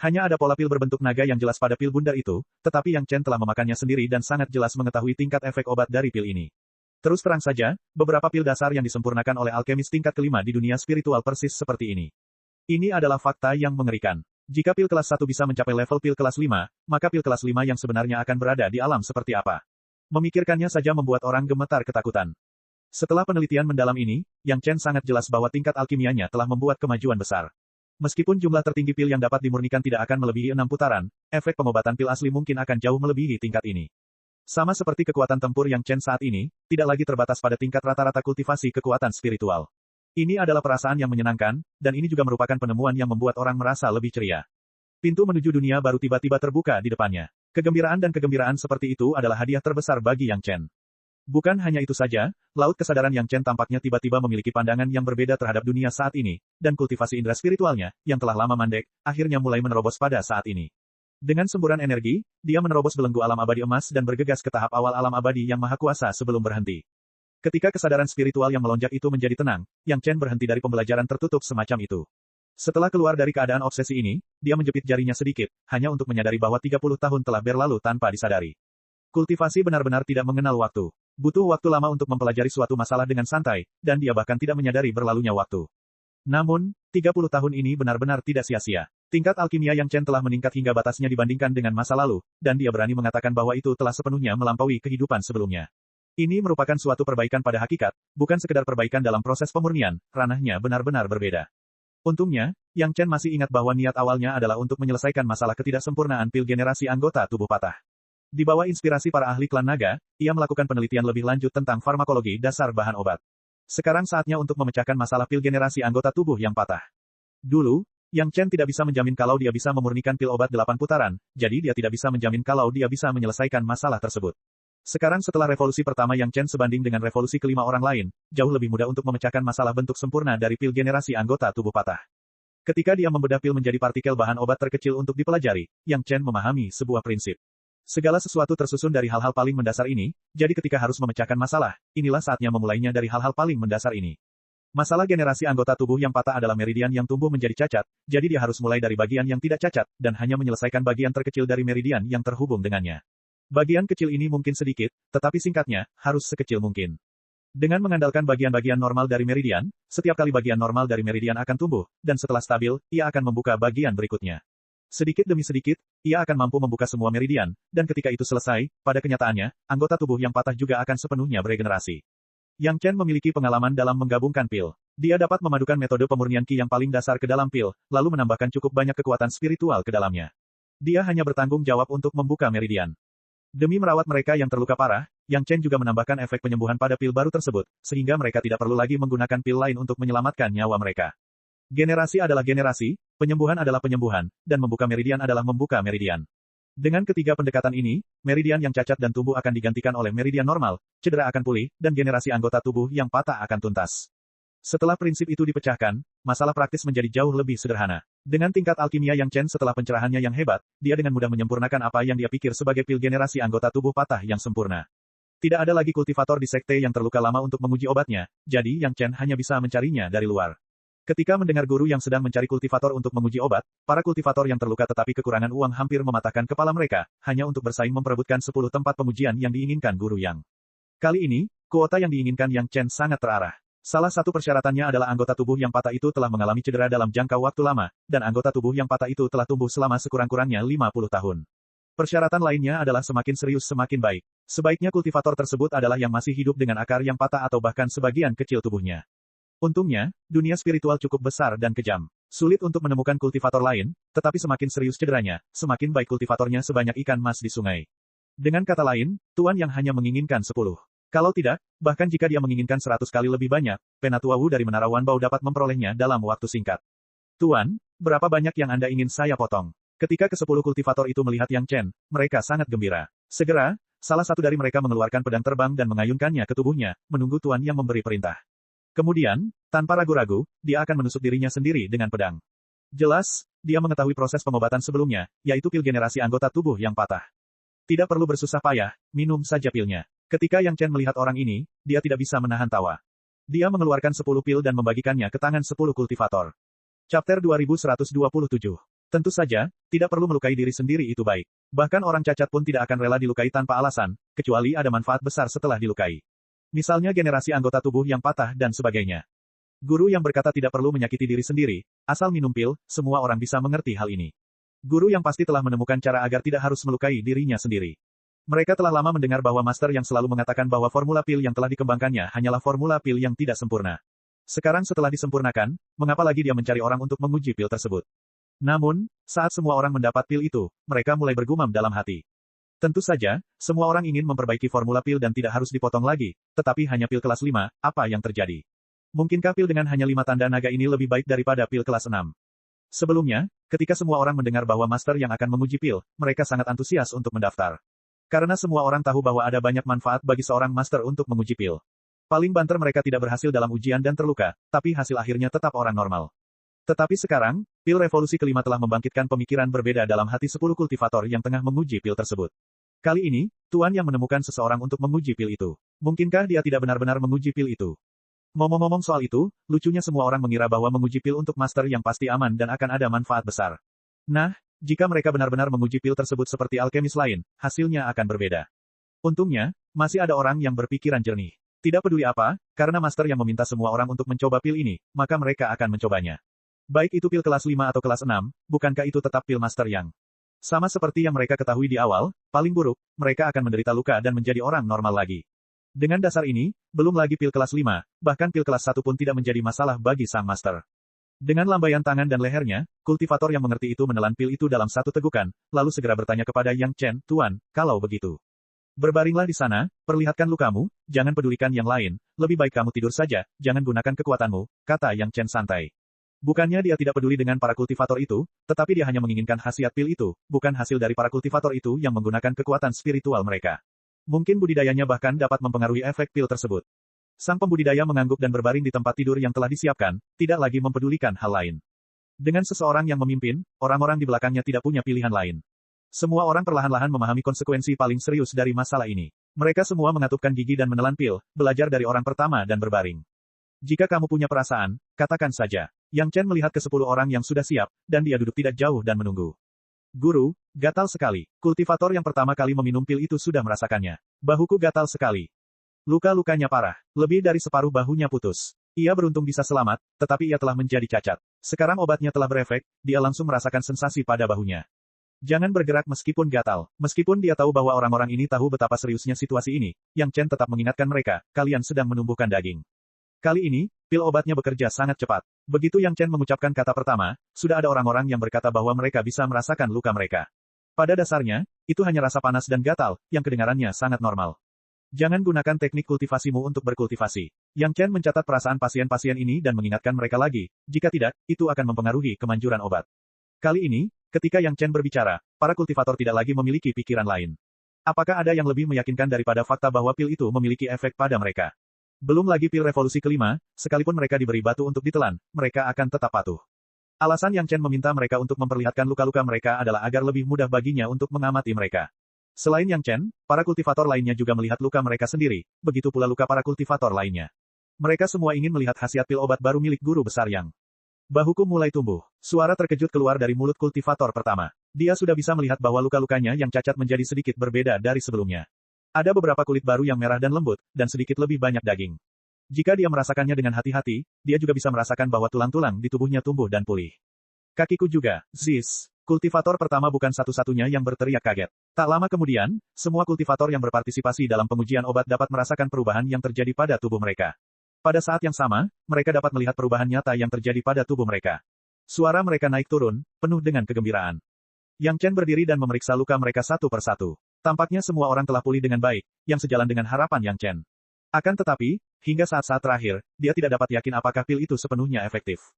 Hanya ada pola pil berbentuk naga yang jelas pada pil bundar itu, tetapi Yang Chen telah memakannya sendiri dan sangat jelas mengetahui tingkat efek obat dari pil ini. Terus terang saja, beberapa pil dasar yang disempurnakan oleh alkemis tingkat kelima di dunia spiritual persis seperti ini. Ini adalah fakta yang mengerikan. Jika pil kelas 1 bisa mencapai level pil kelas 5, maka pil kelas 5 yang sebenarnya akan berada di alam seperti apa? Memikirkannya saja membuat orang gemetar ketakutan. Setelah penelitian mendalam ini, Yang Chen sangat jelas bahwa tingkat alkimianya telah membuat kemajuan besar. Meskipun jumlah tertinggi pil yang dapat dimurnikan tidak akan melebihi 6 putaran, efek pengobatan pil asli mungkin akan jauh melebihi tingkat ini. Sama seperti kekuatan tempur Yang Chen saat ini, tidak lagi terbatas pada tingkat rata-rata kultivasi kekuatan spiritual. Ini adalah perasaan yang menyenangkan, dan ini juga merupakan penemuan yang membuat orang merasa lebih ceria. Pintu menuju dunia baru tiba-tiba terbuka di depannya. Kegembiraan dan kegembiraan seperti itu adalah hadiah terbesar bagi Yang Chen. Bukan hanya itu saja, laut kesadaran Yang Chen tampaknya tiba-tiba memiliki pandangan yang berbeda terhadap dunia saat ini, dan kultivasi indera spiritualnya, yang telah lama mandek, akhirnya mulai menerobos pada saat ini. Dengan semburan energi, dia menerobos belenggu alam abadi emas dan bergegas ke tahap awal alam abadi yang maha kuasa sebelum berhenti. Ketika kesadaran spiritual yang melonjak itu menjadi tenang, Yang Chen berhenti dari pembelajaran tertutup semacam itu. Setelah keluar dari keadaan obsesi ini, dia menjepit jarinya sedikit, hanya untuk menyadari bahwa 30 tahun telah berlalu tanpa disadari. Kultivasi benar-benar tidak mengenal waktu. Butuh waktu lama untuk mempelajari suatu masalah dengan santai, dan dia bahkan tidak menyadari berlalunya waktu. Namun, 30 tahun ini benar-benar tidak sia-sia. Tingkat alkimia Yang Chen telah meningkat hingga batasnya dibandingkan dengan masa lalu, dan dia berani mengatakan bahwa itu telah sepenuhnya melampaui kehidupan sebelumnya. Ini merupakan suatu perbaikan pada hakikat, bukan sekedar perbaikan dalam proses pemurnian, ranahnya benar-benar berbeda. Untungnya, Yang Chen masih ingat bahwa niat awalnya adalah untuk menyelesaikan masalah ketidaksempurnaan pil generasi anggota tubuh patah. Di bawah inspirasi para ahli klan naga, ia melakukan penelitian lebih lanjut tentang farmakologi dasar bahan obat. Sekarang saatnya untuk memecahkan masalah pil generasi anggota tubuh yang patah. Dulu, Yang Chen tidak bisa menjamin kalau dia bisa memurnikan pil obat 8 putaran, jadi dia tidak bisa menjamin kalau dia bisa menyelesaikan masalah tersebut. Sekarang setelah revolusi pertama Yang Chen sebanding dengan revolusi kelima orang lain, jauh lebih mudah untuk memecahkan masalah bentuk sempurna dari pil generasi anggota tubuh patah. Ketika dia membedah pil menjadi partikel bahan obat terkecil untuk dipelajari, Yang Chen memahami sebuah prinsip. Segala sesuatu tersusun dari hal-hal paling mendasar ini, jadi ketika harus memecahkan masalah, inilah saatnya memulainya dari hal-hal paling mendasar ini. Masalah generasi anggota tubuh yang patah adalah meridian yang tumbuh menjadi cacat, jadi dia harus mulai dari bagian yang tidak cacat, dan hanya menyelesaikan bagian terkecil dari meridian yang terhubung dengannya. Bagian kecil ini mungkin sedikit, tetapi singkatnya, harus sekecil mungkin. Dengan mengandalkan bagian-bagian normal dari meridian, setiap kali bagian normal dari meridian akan tumbuh, dan setelah stabil, ia akan membuka bagian berikutnya. Sedikit demi sedikit, ia akan mampu membuka semua meridian, dan ketika itu selesai, pada kenyataannya, anggota tubuh yang patah juga akan sepenuhnya beregenerasi. Yang Chen memiliki pengalaman dalam menggabungkan pil. Dia dapat memadukan metode pemurnian ki yang paling dasar ke dalam pil, lalu menambahkan cukup banyak kekuatan spiritual ke dalamnya. Dia hanya bertanggung jawab untuk membuka meridian. Demi merawat mereka yang terluka parah, Yang Chen juga menambahkan efek penyembuhan pada pil baru tersebut, sehingga mereka tidak perlu lagi menggunakan pil lain untuk menyelamatkan nyawa mereka. Generasi adalah generasi, penyembuhan adalah penyembuhan, dan membuka meridian adalah membuka meridian. Dengan ketiga pendekatan ini, meridian yang cacat dan tumbuh akan digantikan oleh meridian normal, cedera akan pulih, dan generasi anggota tubuh yang patah akan tuntas. Setelah prinsip itu dipecahkan, masalah praktis menjadi jauh lebih sederhana. Dengan tingkat alkimia Yang Chen setelah pencerahannya yang hebat, dia dengan mudah menyempurnakan apa yang dia pikir sebagai pil generasi anggota tubuh patah yang sempurna. Tidak ada lagi kultivator di sekte yang terluka lama untuk menguji obatnya, jadi Yang Chen hanya bisa mencarinya dari luar. Ketika mendengar guru yang sedang mencari kultivator untuk menguji obat, para kultivator yang terluka tetapi kekurangan uang hampir mematahkan kepala mereka, hanya untuk bersaing memperebutkan 10 tempat pengujian yang diinginkan guru Yang. Kali ini, kuota yang diinginkan Yang Chen sangat terarah. Salah satu persyaratannya adalah anggota tubuh yang patah itu telah mengalami cedera dalam jangka waktu lama, dan anggota tubuh yang patah itu telah tumbuh selama sekurang-kurangnya 50 tahun. Persyaratan lainnya adalah semakin serius semakin baik. Sebaiknya kultivator tersebut adalah yang masih hidup dengan akar yang patah atau bahkan sebagian kecil tubuhnya. Untungnya, dunia spiritual cukup besar dan kejam. Sulit untuk menemukan kultivator lain, tetapi semakin serius cederanya, semakin baik kultivatornya sebanyak ikan mas di sungai. Dengan kata lain, Tuan Yang hanya menginginkan 10. Kalau tidak, bahkan jika dia menginginkan 100 kali lebih banyak, Penatua Wu dari Menara Wanbao dapat memperolehnya dalam waktu singkat. Tuan, berapa banyak yang Anda ingin saya potong? Ketika ke-10 kultivator itu melihat Yang Chen, mereka sangat gembira. Segera, salah satu dari mereka mengeluarkan pedang terbang dan mengayunkannya ke tubuhnya, menunggu Tuan Yang memberi perintah. Kemudian, tanpa ragu-ragu, dia akan menusuk dirinya sendiri dengan pedang. Jelas, dia mengetahui proses pengobatan sebelumnya, yaitu pil generasi anggota tubuh yang patah. Tidak perlu bersusah payah, minum saja pilnya. Ketika Yang Chen melihat orang ini, dia tidak bisa menahan tawa. Dia mengeluarkan 10 pil dan membagikannya ke tangan 10 kultivator. Chapter 2127. Tentu saja, tidak perlu melukai diri sendiri itu baik. Bahkan orang cacat pun tidak akan rela dilukai tanpa alasan, kecuali ada manfaat besar setelah dilukai. Misalnya generasi anggota tubuh yang patah dan sebagainya. Guru yang berkata tidak perlu menyakiti diri sendiri, asal minum pil, semua orang bisa mengerti hal ini. Guru yang pasti telah menemukan cara agar tidak harus melukai dirinya sendiri. Mereka telah lama mendengar bahwa Master yang selalu mengatakan bahwa formula pil yang telah dikembangkannya hanyalah formula pil yang tidak sempurna. Sekarang setelah disempurnakan, mengapa lagi dia mencari orang untuk menguji pil tersebut? Namun, saat semua orang mendapat pil itu, mereka mulai bergumam dalam hati. Tentu saja, semua orang ingin memperbaiki formula pil dan tidak harus dipotong lagi, tetapi hanya pil kelas 5, apa yang terjadi? Mungkinkah pil dengan hanya 5 tanda naga ini lebih baik daripada pil kelas 6? Sebelumnya, ketika semua orang mendengar bahwa Master yang akan menguji pil, mereka sangat antusias untuk mendaftar. Karena semua orang tahu bahwa ada banyak manfaat bagi seorang Master untuk menguji pil. Paling banter mereka tidak berhasil dalam ujian dan terluka, tapi hasil akhirnya tetap orang normal. Tetapi sekarang, pil revolusi kelima telah membangkitkan pemikiran berbeda dalam hati 10 kultivator yang tengah menguji pil tersebut. Kali ini, Tuan yang menemukan seseorang untuk menguji pil itu. Mungkinkah dia tidak benar-benar menguji pil itu? Ngomong-ngomong soal itu, lucunya semua orang mengira bahwa menguji pil untuk Master yang pasti aman dan akan ada manfaat besar. Nah, jika mereka benar-benar menguji pil tersebut seperti alkemis lain, hasilnya akan berbeda. Untungnya, masih ada orang yang berpikiran jernih. Tidak peduli apa, karena Master yang meminta semua orang untuk mencoba pil ini, maka mereka akan mencobanya. Baik itu pil kelas 5 atau kelas 6, bukankah itu tetap pil Master yang sama seperti yang mereka ketahui di awal, paling buruk, mereka akan menderita luka dan menjadi orang normal lagi. Dengan dasar ini, belum lagi pil kelas 5, bahkan pil kelas 1 pun tidak menjadi masalah bagi sang Master. Dengan lambaian tangan dan lehernya, kultivator yang mengerti itu menelan pil itu dalam satu tegukan, lalu segera bertanya kepada Yang Chen, "Tuan, kalau begitu, berbaringlah di sana, perlihatkan lukamu, jangan pedulikan yang lain, lebih baik kamu tidur saja, jangan gunakan kekuatanmu," kata Yang Chen santai. Bukannya dia tidak peduli dengan para kultivator itu, tetapi dia hanya menginginkan khasiat pil itu, bukan hasil dari para kultivator itu yang menggunakan kekuatan spiritual mereka. Mungkin budidayanya bahkan dapat mempengaruhi efek pil tersebut. Sang pembudidaya mengangguk dan berbaring di tempat tidur yang telah disiapkan, tidak lagi mempedulikan hal lain. Dengan seseorang yang memimpin, orang-orang di belakangnya tidak punya pilihan lain. Semua orang perlahan-lahan memahami konsekuensi paling serius dari masalah ini. Mereka semua mengatupkan gigi dan menelan pil, belajar dari orang pertama dan berbaring. Jika kamu punya perasaan, katakan saja. Yang Chen melihat ke 10 orang yang sudah siap, dan dia duduk tidak jauh dan menunggu. Guru, gatal sekali. Kultivator yang pertama kali meminum pil itu sudah merasakannya. Bahuku gatal sekali. Luka-lukanya parah. Lebih dari separuh bahunya putus. Ia beruntung bisa selamat, tetapi ia telah menjadi cacat. Sekarang obatnya telah berefek, dia langsung merasakan sensasi pada bahunya. Jangan bergerak meskipun gatal. Meskipun dia tahu bahwa orang-orang ini tahu betapa seriusnya situasi ini, Yang Chen tetap mengingatkan mereka, kalian sedang menumbuhkan daging. Kali ini, pil obatnya bekerja sangat cepat. Begitu Yang Chen mengucapkan kata pertama, sudah ada orang-orang yang berkata bahwa mereka bisa merasakan luka mereka. Pada dasarnya, itu hanya rasa panas dan gatal, yang kedengarannya sangat normal. Jangan gunakan teknik kultivasimu untuk berkultivasi. Yang Chen mencatat perasaan pasien-pasien ini dan mengingatkan mereka lagi, jika tidak, itu akan mempengaruhi kemanjuran obat. Kali ini, ketika Yang Chen berbicara, para kultivator tidak lagi memiliki pikiran lain. Apakah ada yang lebih meyakinkan daripada fakta bahwa pil itu memiliki efek pada mereka? Belum lagi pil revolusi kelima, sekalipun mereka diberi batu untuk ditelan, mereka akan tetap patuh. Alasan Yang Chen meminta mereka untuk memperlihatkan luka-luka mereka adalah agar lebih mudah baginya untuk mengamati mereka. Selain Yang Chen, para kultivator lainnya juga melihat luka mereka sendiri, begitu pula luka para kultivator lainnya. Mereka semua ingin melihat khasiat pil obat baru milik guru besar Yang. Bahuku mulai tumbuh. Suara terkejut keluar dari mulut kultivator pertama. Dia sudah bisa melihat bahwa luka-lukanya yang cacat menjadi sedikit berbeda dari sebelumnya. Ada beberapa kulit baru yang merah dan lembut, dan sedikit lebih banyak daging. Jika dia merasakannya dengan hati-hati, dia juga bisa merasakan bahwa tulang-tulang di tubuhnya tumbuh dan pulih. Kakiku juga, Ziz. Kultivator pertama bukan satu-satunya yang berteriak kaget. Tak lama kemudian, semua kultivator yang berpartisipasi dalam pengujian obat dapat merasakan perubahan yang terjadi pada tubuh mereka. Pada saat yang sama, mereka dapat melihat perubahan nyata yang terjadi pada tubuh mereka. Suara mereka naik turun, penuh dengan kegembiraan. Yang Chen berdiri dan memeriksa luka mereka satu persatu. Tampaknya semua orang telah pulih dengan baik, yang sejalan dengan harapan Yang Chen. Akan tetapi, hingga saat-saat terakhir, dia tidak dapat yakin apakah pil itu sepenuhnya efektif.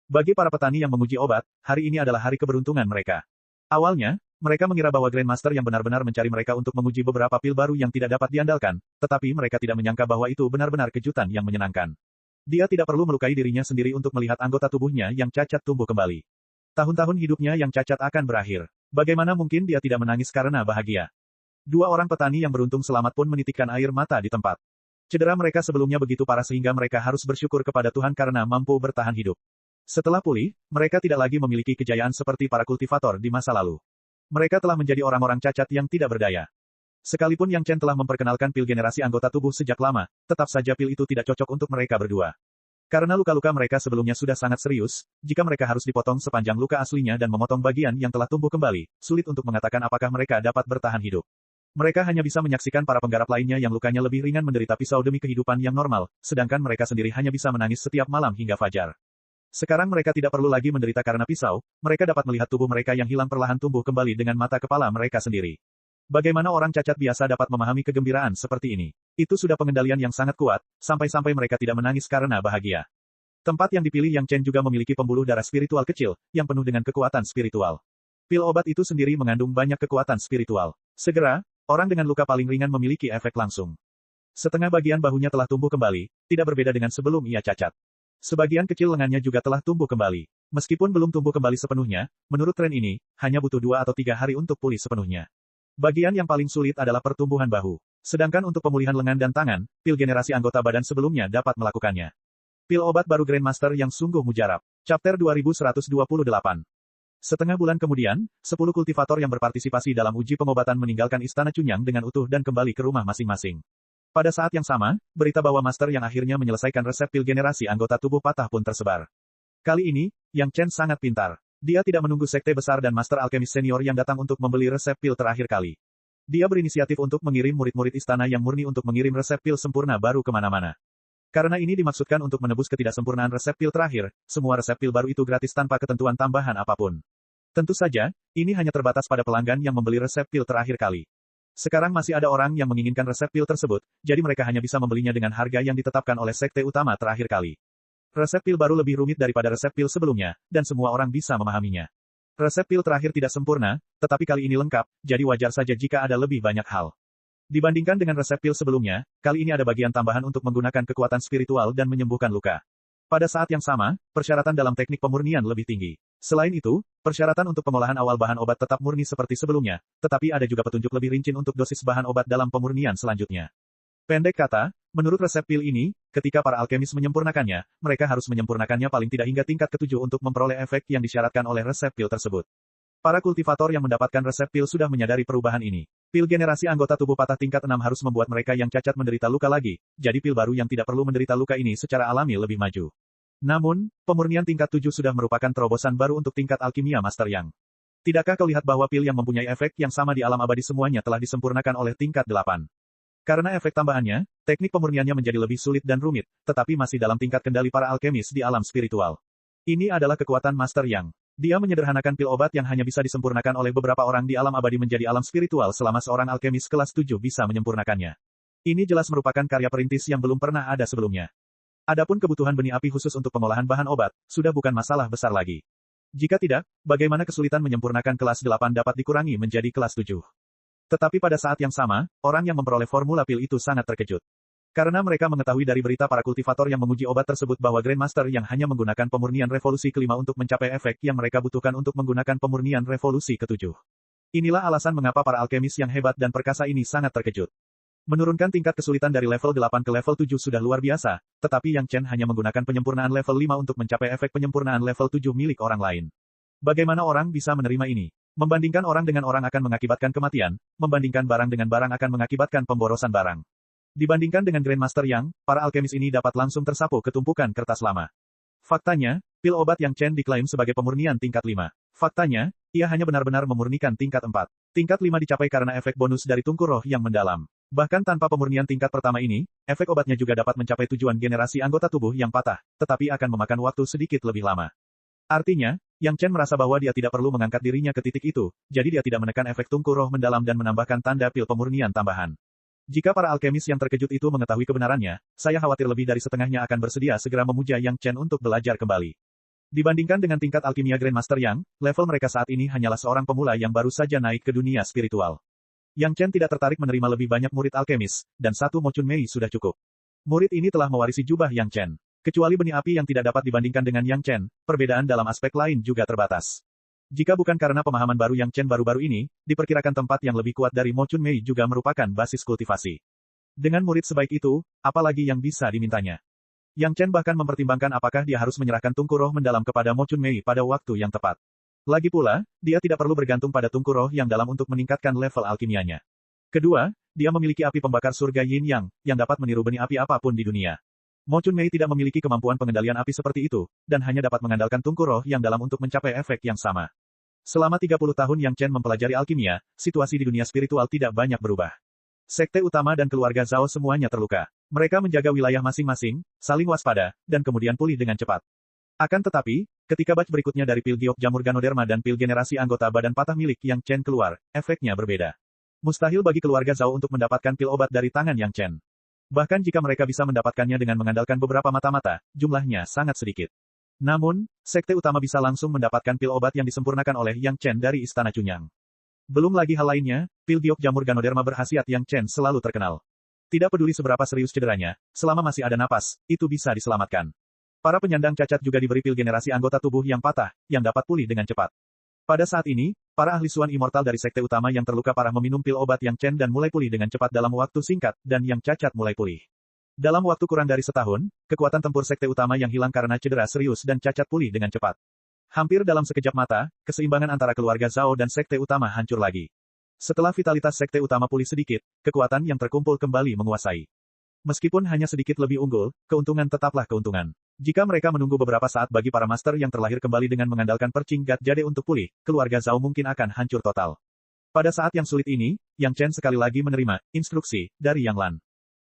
Bagi para petani yang menguji obat, hari ini adalah hari keberuntungan mereka. Awalnya, mereka mengira bahwa Grandmaster yang benar-benar mencari mereka untuk menguji beberapa pil baru yang tidak dapat diandalkan, tetapi mereka tidak menyangka bahwa itu benar-benar kejutan yang menyenangkan. Dia tidak perlu melukai dirinya sendiri untuk melihat anggota tubuhnya yang cacat tumbuh kembali. Tahun-tahun hidupnya yang cacat akan berakhir. Bagaimana mungkin dia tidak menangis karena bahagia? Dua orang petani yang beruntung selamat pun menitikkan air mata di tempat. Cedera mereka sebelumnya begitu parah sehingga mereka harus bersyukur kepada Tuhan karena mampu bertahan hidup. Setelah pulih, mereka tidak lagi memiliki kejayaan seperti para kultivator di masa lalu. Mereka telah menjadi orang-orang cacat yang tidak berdaya. Sekalipun Yang Chen telah memperkenalkan pil generasi anggota tubuh sejak lama, tetap saja pil itu tidak cocok untuk mereka berdua. Karena luka-luka mereka sebelumnya sudah sangat serius, jika mereka harus dipotong sepanjang luka aslinya dan memotong bagian yang telah tumbuh kembali, sulit untuk mengatakan apakah mereka dapat bertahan hidup. Mereka hanya bisa menyaksikan para penggarap lainnya yang lukanya lebih ringan menderita pisau demi kehidupan yang normal, sedangkan mereka sendiri hanya bisa menangis setiap malam hingga fajar. Sekarang mereka tidak perlu lagi menderita karena pisau, mereka dapat melihat tubuh mereka yang hilang perlahan tumbuh kembali dengan mata kepala mereka sendiri. Bagaimana orang cacat biasa dapat memahami kegembiraan seperti ini? Itu sudah pengendalian yang sangat kuat, sampai-sampai mereka tidak menangis karena bahagia. Tempat yang dipilih Yang Chen juga memiliki pembuluh darah spiritual kecil, yang penuh dengan kekuatan spiritual. Pil obat itu sendiri mengandung banyak kekuatan spiritual. Segera, orang dengan luka paling ringan memiliki efek langsung. Setengah bagian bahunya telah tumbuh kembali, tidak berbeda dengan sebelum ia cacat. Sebagian kecil lengannya juga telah tumbuh kembali. Meskipun belum tumbuh kembali sepenuhnya, menurut tren ini, hanya butuh 2 atau 3 hari untuk pulih sepenuhnya. Bagian yang paling sulit adalah pertumbuhan bahu. Sedangkan untuk pemulihan lengan dan tangan, pil generasi anggota badan sebelumnya dapat melakukannya. Pil obat baru Grandmaster yang sungguh mujarab. Chapter 2128. Setengah bulan kemudian, 10 kultivator yang berpartisipasi dalam uji pengobatan meninggalkan Istana Chunyang dengan utuh dan kembali ke rumah masing-masing. Pada saat yang sama, berita bahwa Master yang akhirnya menyelesaikan resep pil generasi anggota tubuh patah pun tersebar. Kali ini, Yang Chen sangat pintar. Dia tidak menunggu sekte besar dan Master Alkemis senior yang datang untuk membeli resep pil terakhir kali. Dia berinisiatif untuk mengirim murid-murid istana yang murni untuk mengirim resep pil sempurna baru kemana-mana. Karena ini dimaksudkan untuk menebus ketidaksempurnaan resep pil terakhir, semua resep pil baru itu gratis tanpa ketentuan tambahan apapun. Tentu saja, ini hanya terbatas pada pelanggan yang membeli resep pil terakhir kali. Sekarang masih ada orang yang menginginkan resep pil tersebut, jadi mereka hanya bisa membelinya dengan harga yang ditetapkan oleh sekte utama terakhir kali. Resep pil baru lebih rumit daripada resep pil sebelumnya, dan semua orang bisa memahaminya. Resep pil terakhir tidak sempurna, tetapi kali ini lengkap, jadi wajar saja jika ada lebih banyak hal. Dibandingkan dengan resep pil sebelumnya, kali ini ada bagian tambahan untuk menggunakan kekuatan spiritual dan menyembuhkan luka. Pada saat yang sama, persyaratan dalam teknik pemurnian lebih tinggi. Selain itu, persyaratan untuk pengolahan awal bahan obat tetap murni seperti sebelumnya, tetapi ada juga petunjuk lebih rinci untuk dosis bahan obat dalam pemurnian selanjutnya. Pendek kata, menurut resep pil ini, ketika para alkemis menyempurnakannya, mereka harus menyempurnakannya paling tidak hingga tingkat ke-7 untuk memperoleh efek yang disyaratkan oleh resep pil tersebut. Para kultivator yang mendapatkan resep pil sudah menyadari perubahan ini. Pil generasi anggota tubuh patah tingkat 6 harus membuat mereka yang cacat menderita luka lagi, jadi pil baru yang tidak perlu menderita luka ini secara alami lebih maju. Namun, pemurnian tingkat 7 sudah merupakan terobosan baru untuk tingkat alkimia Master Yang. Tidakkah kau lihat bahwa pil yang mempunyai efek yang sama di alam abadi semuanya telah disempurnakan oleh tingkat 8? Karena efek tambahannya, teknik pemurniannya menjadi lebih sulit dan rumit, tetapi masih dalam tingkat kendali para alkemis di alam spiritual. Ini adalah kekuatan Master Yang. Dia menyederhanakan pil obat yang hanya bisa disempurnakan oleh beberapa orang di alam abadi menjadi alam spiritual selama seorang alkemis kelas 7 bisa menyempurnakannya. Ini jelas merupakan karya perintis yang belum pernah ada sebelumnya. Adapun kebutuhan benih api khusus untuk pengolahan bahan obat, sudah bukan masalah besar lagi. Jika tidak, bagaimana kesulitan menyempurnakan kelas 8 dapat dikurangi menjadi kelas 7? Tetapi pada saat yang sama, orang yang memperoleh formula pil itu sangat terkejut. Karena mereka mengetahui dari berita para kultivator yang menguji obat tersebut bahwa Grandmaster yang hanya menggunakan pemurnian revolusi kelima untuk mencapai efek yang mereka butuhkan untuk menggunakan pemurnian revolusi ke-7. Inilah alasan mengapa para alkemis yang hebat dan perkasa ini sangat terkejut. Menurunkan tingkat kesulitan dari level 8 ke level 7 sudah luar biasa, tetapi Yang Chen hanya menggunakan penyempurnaan level 5 untuk mencapai efek penyempurnaan level 7 milik orang lain. Bagaimana orang bisa menerima ini? Membandingkan orang dengan orang akan mengakibatkan kematian, membandingkan barang dengan barang akan mengakibatkan pemborosan barang. Dibandingkan dengan Grandmaster Yang, para alkemis ini dapat langsung tersapu ke tumpukan kertas lama. Faktanya, pil obat Yang Chen diklaim sebagai pemurnian tingkat 5. Faktanya, ia hanya benar-benar memurnikan tingkat 4. Tingkat 5 dicapai karena efek bonus dari tungku roh yang mendalam. Bahkan tanpa pemurnian tingkat pertama ini, efek obatnya juga dapat mencapai tujuan generasi anggota tubuh yang patah, tetapi akan memakan waktu sedikit lebih lama. Artinya, Yang Chen merasa bahwa dia tidak perlu mengangkat dirinya ke titik itu, jadi dia tidak menekan efek tungku roh mendalam dan menambahkan tanda pil pemurnian tambahan. Jika para alkemis yang terkejut itu mengetahui kebenarannya, saya khawatir lebih dari setengahnya akan bersedia segera memuja Yang Chen untuk belajar kembali. Dibandingkan dengan tingkat alkimia Grandmaster Yang, level mereka saat ini hanyalah seorang pemula yang baru saja naik ke dunia spiritual. Yang Chen tidak tertarik menerima lebih banyak murid alkemis, dan satu Mo Chun Mei sudah cukup. Murid ini telah mewarisi jubah Yang Chen. Kecuali benih api yang tidak dapat dibandingkan dengan Yang Chen, perbedaan dalam aspek lain juga terbatas. Jika bukan karena pemahaman baru Yang Chen baru-baru ini, diperkirakan tempat yang lebih kuat dari Mo Chun Mei juga merupakan basis kultivasi. Dengan murid sebaik itu, apalagi yang bisa dimintanya? Yang Chen bahkan mempertimbangkan apakah dia harus menyerahkan tungku roh mendalam kepada Mo Chun Mei pada waktu yang tepat. Lagi pula, dia tidak perlu bergantung pada tungku roh yang dalam untuk meningkatkan level alkimianya. Kedua, dia memiliki api pembakar surga Yin Yang, yang dapat meniru benih api apapun di dunia. Mo Chun Mei tidak memiliki kemampuan pengendalian api seperti itu, dan hanya dapat mengandalkan tungku roh yang dalam untuk mencapai efek yang sama. Selama 30 tahun Yang Chen mempelajari alkimia, situasi di dunia spiritual tidak banyak berubah. Sekte utama dan keluarga Zhao semuanya terluka. Mereka menjaga wilayah masing-masing, saling waspada, dan kemudian pulih dengan cepat. Akan tetapi, ketika batch berikutnya dari pil giok jamur Ganoderma dan pil generasi anggota badan patah milik Yang Chen keluar, efeknya berbeda. Mustahil bagi keluarga Zhao untuk mendapatkan pil obat dari tangan Yang Chen. Bahkan jika mereka bisa mendapatkannya dengan mengandalkan beberapa mata-mata, jumlahnya sangat sedikit. Namun, sekte utama bisa langsung mendapatkan pil obat yang disempurnakan oleh Yang Chen dari Istana Cunyang. Belum lagi hal lainnya, pil giok jamur Ganoderma berkhasiat Yang Chen selalu terkenal. Tidak peduli seberapa serius cederanya, selama masih ada napas, itu bisa diselamatkan. Para penyandang cacat juga diberi pil generasi anggota tubuh yang patah, yang dapat pulih dengan cepat. Pada saat ini, para ahli suan immortal dari sekte utama yang terluka parah meminum pil obat Yang Chen dan mulai pulih dengan cepat dalam waktu singkat, dan yang cacat mulai pulih. Dalam waktu kurang dari setahun, kekuatan tempur sekte utama yang hilang karena cedera serius dan cacat pulih dengan cepat. Hampir dalam sekejap mata, keseimbangan antara keluarga Zhao dan sekte utama hancur lagi. Setelah vitalitas sekte utama pulih sedikit, kekuatan yang terkumpul kembali menguasai. Meskipun hanya sedikit lebih unggul, keuntungan tetaplah keuntungan. Jika mereka menunggu beberapa saat bagi para master yang terlahir kembali dengan mengandalkan percing Gat Jade untuk pulih, keluarga Zhao mungkin akan hancur total. Pada saat yang sulit ini, Yang Chen sekali lagi menerima instruksi dari Yang Lan.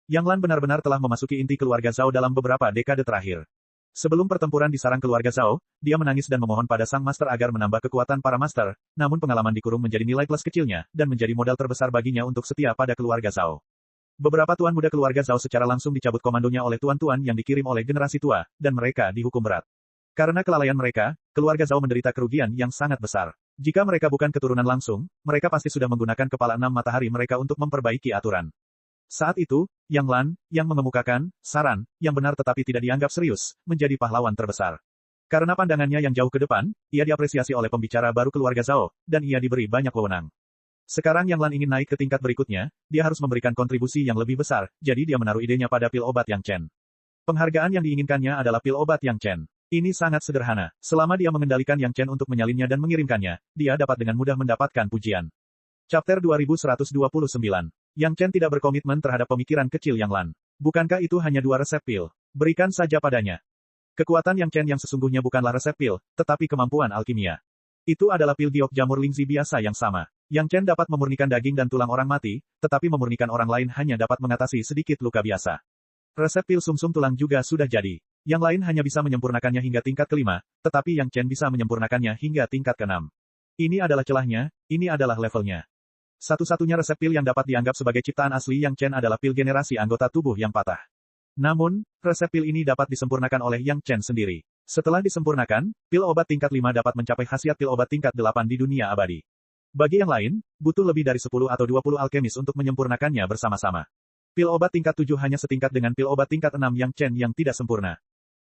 Yang Lan benar-benar telah memasuki inti keluarga Zhao dalam beberapa dekade terakhir. Sebelum pertempuran di sarang keluarga Zhao, dia menangis dan memohon pada sang master agar menambah kekuatan para master, namun pengalaman dikurung menjadi nilai plus kecilnya, dan menjadi modal terbesar baginya untuk setia pada keluarga Zhao. Beberapa tuan muda keluarga Zhao secara langsung dicabut komandonya oleh tuan-tuan yang dikirim oleh generasi tua, dan mereka dihukum berat. Karena kelalaian mereka, keluarga Zhao menderita kerugian yang sangat besar. Jika mereka bukan keturunan langsung, mereka pasti sudah menggunakan kepala 6 matahari mereka untuk memperbaiki aturan. Saat itu, Yang Lan, yang mengemukakan saran, yang benar tetapi tidak dianggap serius, menjadi pahlawan terbesar. Karena pandangannya yang jauh ke depan, ia diapresiasi oleh pembicara baru keluarga Zhao, dan ia diberi banyak wewenang. Sekarang Yang Lan ingin naik ke tingkat berikutnya, dia harus memberikan kontribusi yang lebih besar, jadi dia menaruh idenya pada pil obat Yang Chen. Penghargaan yang diinginkannya adalah pil obat Yang Chen. Ini sangat sederhana. Selama dia mengendalikan Yang Chen untuk menyalinnya dan mengirimkannya, dia dapat dengan mudah mendapatkan pujian. Chapter 2129. Yang Chen tidak berkomitmen terhadap pemikiran kecil Yang Lan. Bukankah itu hanya 2 resep pil? Berikan saja padanya. Kekuatan Yang Chen yang sesungguhnya bukanlah resep pil, tetapi kemampuan alkimia. Itu adalah pil giok jamur Lingzi biasa yang sama. Yang Chen dapat memurnikan daging dan tulang orang mati, tetapi memurnikan orang lain hanya dapat mengatasi sedikit luka biasa. Resep pil sumsum tulang juga sudah jadi. Yang lain hanya bisa menyempurnakannya hingga tingkat ke-5, tetapi Yang Chen bisa menyempurnakannya hingga tingkat ke-6. Ini adalah celahnya, ini adalah levelnya. Satu-satunya resep pil yang dapat dianggap sebagai ciptaan asli Yang Chen adalah pil generasi anggota tubuh yang patah. Namun, resep pil ini dapat disempurnakan oleh Yang Chen sendiri. Setelah disempurnakan, pil obat tingkat 5 dapat mencapai khasiat pil obat tingkat 8 di dunia abadi. Bagi yang lain, butuh lebih dari 10 atau 20 alkemis untuk menyempurnakannya bersama-sama. Pil obat tingkat 7 hanya setingkat dengan pil obat tingkat 6 Yang Chen yang tidak sempurna.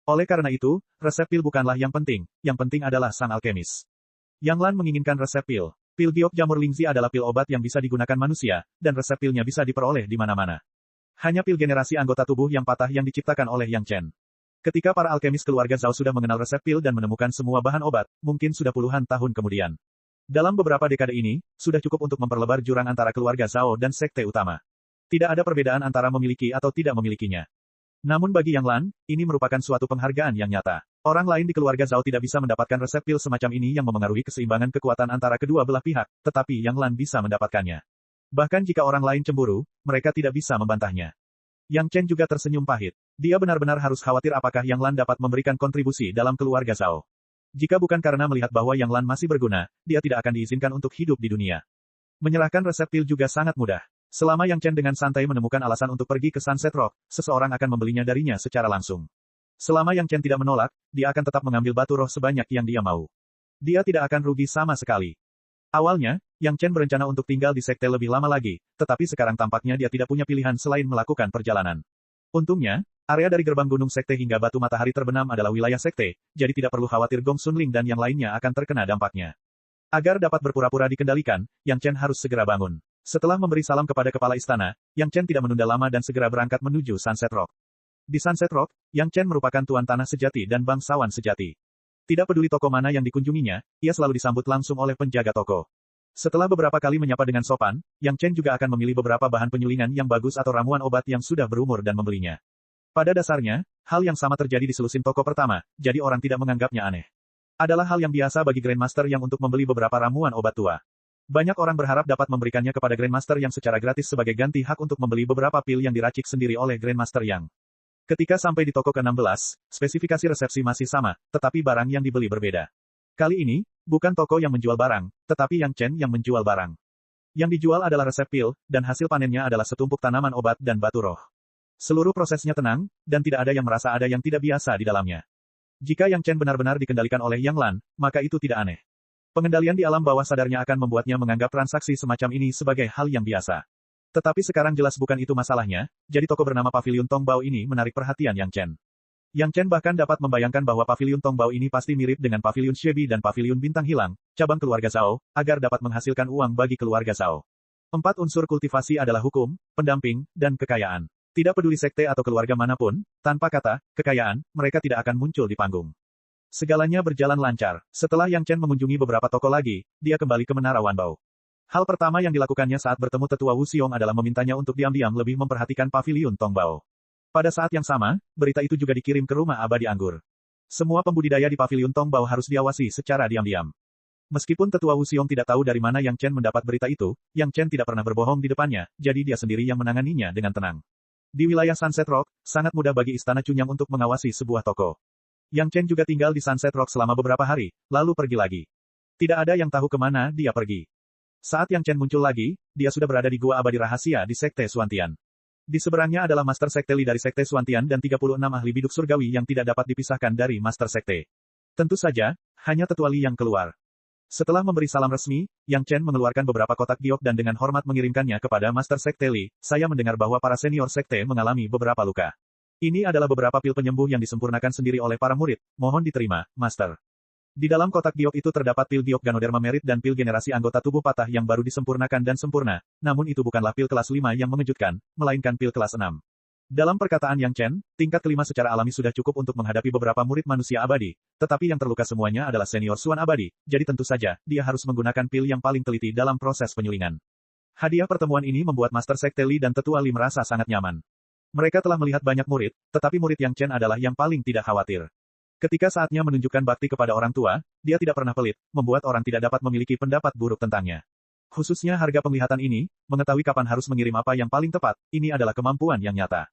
Oleh karena itu, resep pil bukanlah yang penting adalah sang alkemis. Yang Lan menginginkan resep pil. Pil giok jamur Lingzi adalah pil obat yang bisa digunakan manusia, dan resep pilnya bisa diperoleh di mana-mana. Hanya pil generasi anggota tubuh yang patah yang diciptakan oleh Yang Chen. Ketika para alkemis keluarga Zhao sudah mengenal resep pil dan menemukan semua bahan obat, mungkin sudah puluhan tahun kemudian. Dalam beberapa dekade ini, sudah cukup untuk memperlebar jurang antara keluarga Zhao dan sekte utama. Tidak ada perbedaan antara memiliki atau tidak memilikinya. Namun bagi Yang Lan, ini merupakan suatu penghargaan yang nyata. Orang lain di keluarga Zhao tidak bisa mendapatkan resep pil semacam ini yang memengaruhi keseimbangan kekuatan antara kedua belah pihak, tetapi Yang Lan bisa mendapatkannya. Bahkan jika orang lain cemburu, mereka tidak bisa membantahnya. Yang Chen juga tersenyum pahit. Dia benar-benar harus khawatir apakah Yang Lan dapat memberikan kontribusi dalam keluarga Zhao. Jika bukan karena melihat bahwa Yang Lan masih berguna, dia tidak akan diizinkan untuk hidup di dunia. Menyerahkan resep pil juga sangat mudah. Selama Yang Chen dengan santai menemukan alasan untuk pergi ke Sunset Rock, seseorang akan membelinya darinya secara langsung. Selama Yang Chen tidak menolak, dia akan tetap mengambil batu roh sebanyak yang dia mau. Dia tidak akan rugi sama sekali. Awalnya, Yang Chen berencana untuk tinggal di sekte lebih lama lagi, tetapi sekarang tampaknya dia tidak punya pilihan selain melakukan perjalanan. Untungnya, area dari gerbang gunung sekte hingga batu matahari terbenam adalah wilayah sekte, jadi tidak perlu khawatir Gong Sunling dan yang lainnya akan terkena dampaknya. Agar dapat berpura-pura dikendalikan, Yang Chen harus segera bangun. Setelah memberi salam kepada kepala istana, Yang Chen tidak menunda lama dan segera berangkat menuju Sunset Rock. Di Sunset Rock, Yang Chen merupakan tuan tanah sejati dan bangsawan sejati. Tidak peduli toko mana yang dikunjunginya, ia selalu disambut langsung oleh penjaga toko. Setelah beberapa kali menyapa dengan sopan, Yang Chen juga akan memilih beberapa bahan penyulingan yang bagus atau ramuan obat yang sudah berumur dan membelinya. Pada dasarnya, hal yang sama terjadi di selusin toko pertama, jadi orang tidak menganggapnya aneh. Adalah hal yang biasa bagi Grandmaster yang untuk membeli beberapa ramuan obat tua. Banyak orang berharap dapat memberikannya kepada Grandmaster yang secara gratis sebagai ganti hak untuk membeli beberapa pil yang diracik sendiri oleh Grandmaster yang. Ketika sampai di toko ke-16, spesifikasi resepsi masih sama, tetapi barang yang dibeli berbeda. Kali ini, bukan toko yang menjual barang, tetapi Yang Chen yang menjual barang. Yang dijual adalah resep pil, dan hasil panennya adalah setumpuk tanaman obat dan batu roh. Seluruh prosesnya tenang, dan tidak ada yang merasa ada yang tidak biasa di dalamnya. Jika Yang Chen benar-benar dikendalikan oleh Yang Lan, maka itu tidak aneh. Pengendalian di alam bawah sadarnya akan membuatnya menganggap transaksi semacam ini sebagai hal yang biasa. Tetapi sekarang jelas bukan itu masalahnya, jadi toko bernama Pavilion Tongbao ini menarik perhatian Yang Chen. Yang Chen bahkan dapat membayangkan bahwa Pavilion Tongbao ini pasti mirip dengan Pavilion Shebi dan Pavilion Bintang Hilang, cabang keluarga Zhao, agar dapat menghasilkan uang bagi keluarga Zhao. 4 unsur kultivasi adalah hukum, pendamping, dan kekayaan. Tidak peduli sekte atau keluarga manapun, tanpa kata, kekayaan, mereka tidak akan muncul di panggung. Segalanya berjalan lancar. Setelah Yang Chen mengunjungi beberapa toko lagi, dia kembali ke Menara Wanbao. Hal pertama yang dilakukannya saat bertemu tetua Wu Xiong adalah memintanya untuk diam-diam lebih memperhatikan Pavilion Tongbao. Pada saat yang sama, berita itu juga dikirim ke rumah abadi anggur. Semua pembudidaya di Pavilion Tongbao harus diawasi secara diam-diam. Meskipun tetua Wu Xiong tidak tahu dari mana Yang Chen mendapat berita itu, Yang Chen tidak pernah berbohong di depannya, jadi dia sendiri yang menanganinya dengan tenang. Di wilayah Sunset Rock, sangat mudah bagi Istana Cunyang untuk mengawasi sebuah toko. Yang Chen juga tinggal di Sunset Rock selama beberapa hari, lalu pergi lagi. Tidak ada yang tahu kemana dia pergi. Saat Yang Chen muncul lagi, dia sudah berada di Gua Abadi Rahasia di Sekte Suantian. Di seberangnya adalah Master Sekte Li dari Sekte Suantian dan 36 ahli biduk surgawi yang tidak dapat dipisahkan dari Master Sekte. Tentu saja, hanya tetua Li yang keluar. Setelah memberi salam resmi, Yang Chen mengeluarkan beberapa kotak giok dan dengan hormat mengirimkannya kepada Master Sekte Li. Saya mendengar bahwa para senior sekte mengalami beberapa luka. Ini adalah beberapa pil penyembuh yang disempurnakan sendiri oleh para murid. Mohon diterima, Master. Di dalam kotak giok itu terdapat pil giok Ganoderma Merit dan pil generasi anggota tubuh patah yang baru disempurnakan dan sempurna, namun itu bukanlah pil kelas 5 yang mengejutkan, melainkan pil kelas 6. Dalam perkataan Yang Chen, tingkat kelima secara alami sudah cukup untuk menghadapi beberapa murid manusia abadi, tetapi yang terluka semuanya adalah senior Suan abadi, jadi tentu saja, dia harus menggunakan pil yang paling teliti dalam proses penyulingan. Hadiah pertemuan ini membuat Master Sekte Li dan Tetua Li merasa sangat nyaman. Mereka telah melihat banyak murid, tetapi murid Yang Chen adalah yang paling tidak khawatir. Ketika saatnya menunjukkan bakti kepada orang tua, dia tidak pernah pelit, membuat orang tidak dapat memiliki pendapat buruk tentangnya. Khususnya harga penglihatan ini, mengetahui kapan harus mengirim apa yang paling tepat, ini adalah kemampuan yang nyata.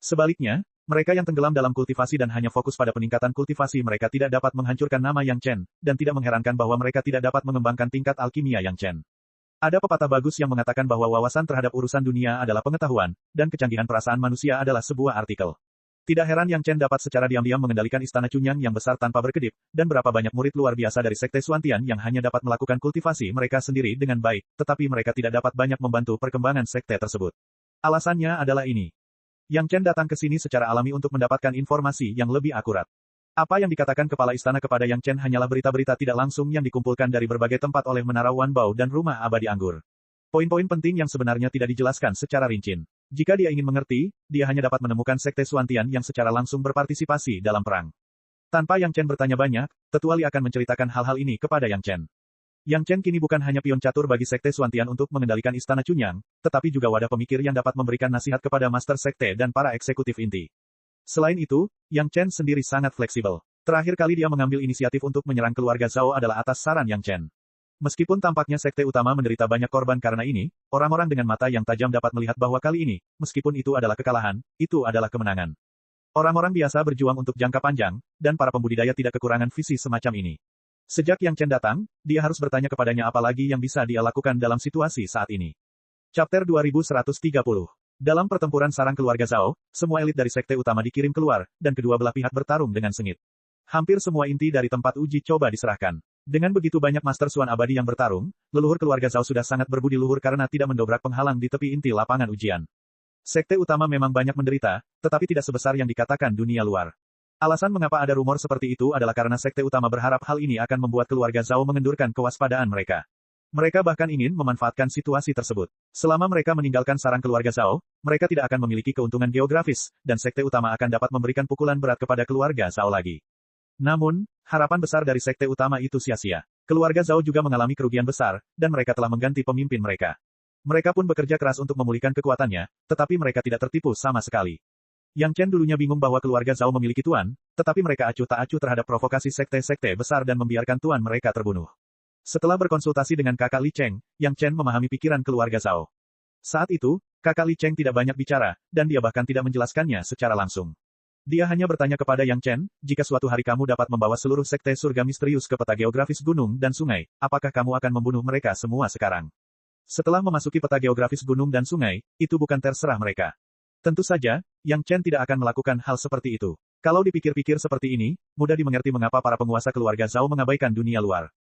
Sebaliknya, mereka yang tenggelam dalam kultivasi dan hanya fokus pada peningkatan kultivasi mereka tidak dapat menghancurkan nama Yang Chen, dan tidak mengherankan bahwa mereka tidak dapat mengembangkan tingkat alkimia Yang Chen. Ada pepatah bagus yang mengatakan bahwa wawasan terhadap urusan dunia adalah pengetahuan, dan kecanggihan perasaan manusia adalah sebuah artikel. Tidak heran Yang Chen dapat secara diam-diam mengendalikan Istana Cunyang yang besar tanpa berkedip, dan berapa banyak murid luar biasa dari Sekte Suantian yang hanya dapat melakukan kultivasi mereka sendiri dengan baik, tetapi mereka tidak dapat banyak membantu perkembangan sekte tersebut. Alasannya adalah ini. Yang Chen datang ke sini secara alami untuk mendapatkan informasi yang lebih akurat. Apa yang dikatakan kepala istana kepada Yang Chen hanyalah berita-berita tidak langsung yang dikumpulkan dari berbagai tempat oleh Menara Wanbao dan Rumah Abadi Anggur. Poin-poin penting yang sebenarnya tidak dijelaskan secara rinci. Jika dia ingin mengerti, dia hanya dapat menemukan Sekte Suantian yang secara langsung berpartisipasi dalam perang. Tanpa Yang Chen bertanya banyak, Tetua Li akan menceritakan hal-hal ini kepada Yang Chen. Yang Chen kini bukan hanya pion catur bagi Sekte Suantian untuk mengendalikan Istana Cunyang, tetapi juga wadah pemikir yang dapat memberikan nasihat kepada Master Sekte dan para eksekutif inti. Selain itu, Yang Chen sendiri sangat fleksibel. Terakhir kali dia mengambil inisiatif untuk menyerang keluarga Zhao adalah atas saran Yang Chen. Meskipun tampaknya sekte utama menderita banyak korban karena ini, orang-orang dengan mata yang tajam dapat melihat bahwa kali ini, meskipun itu adalah kekalahan, itu adalah kemenangan. Orang-orang biasa berjuang untuk jangka panjang, dan para pembudidaya tidak kekurangan visi semacam ini. Sejak Yang Chen datang, dia harus bertanya kepadanya apa lagi yang bisa dia lakukan dalam situasi saat ini. Chapter 2130. Dalam pertempuran sarang keluarga Zhao, semua elit dari sekte utama dikirim keluar, dan kedua belah pihak bertarung dengan sengit. Hampir semua inti dari tempat uji coba diserahkan. Dengan begitu banyak Master Suan abadi yang bertarung, leluhur keluarga Zhao sudah sangat berbudi luhur karena tidak mendobrak penghalang di tepi inti lapangan ujian. Sekte utama memang banyak menderita, tetapi tidak sebesar yang dikatakan dunia luar. Alasan mengapa ada rumor seperti itu adalah karena sekte utama berharap hal ini akan membuat keluarga Zhao mengendurkan kewaspadaan mereka. Mereka bahkan ingin memanfaatkan situasi tersebut. Selama mereka meninggalkan sarang keluarga Zhao, mereka tidak akan memiliki keuntungan geografis, dan sekte utama akan dapat memberikan pukulan berat kepada keluarga Zhao lagi. Namun, harapan besar dari sekte utama itu sia-sia. Keluarga Zhao juga mengalami kerugian besar, dan mereka telah mengganti pemimpin mereka. Mereka pun bekerja keras untuk memulihkan kekuatannya, tetapi mereka tidak tertipu sama sekali. Yang Chen dulunya bingung bahwa keluarga Zhao memiliki tuan, tetapi mereka acuh tak acuh terhadap provokasi sekte-sekte besar dan membiarkan tuan mereka terbunuh. Setelah berkonsultasi dengan kakak Li Cheng, Yang Chen memahami pikiran keluarga Zhao. Saat itu, kakak Li Cheng tidak banyak bicara, dan dia bahkan tidak menjelaskannya secara langsung. Dia hanya bertanya kepada Yang Chen, jika suatu hari kamu dapat membawa seluruh sekte surga misterius ke peta geografis gunung dan sungai, apakah kamu akan membunuh mereka semua sekarang? Setelah memasuki peta geografis gunung dan sungai, itu bukan terserah mereka. Tentu saja, Yang Chen tidak akan melakukan hal seperti itu. Kalau dipikir-pikir seperti ini, mudah dimengerti mengapa para penguasa keluarga Zhao mengabaikan dunia luar.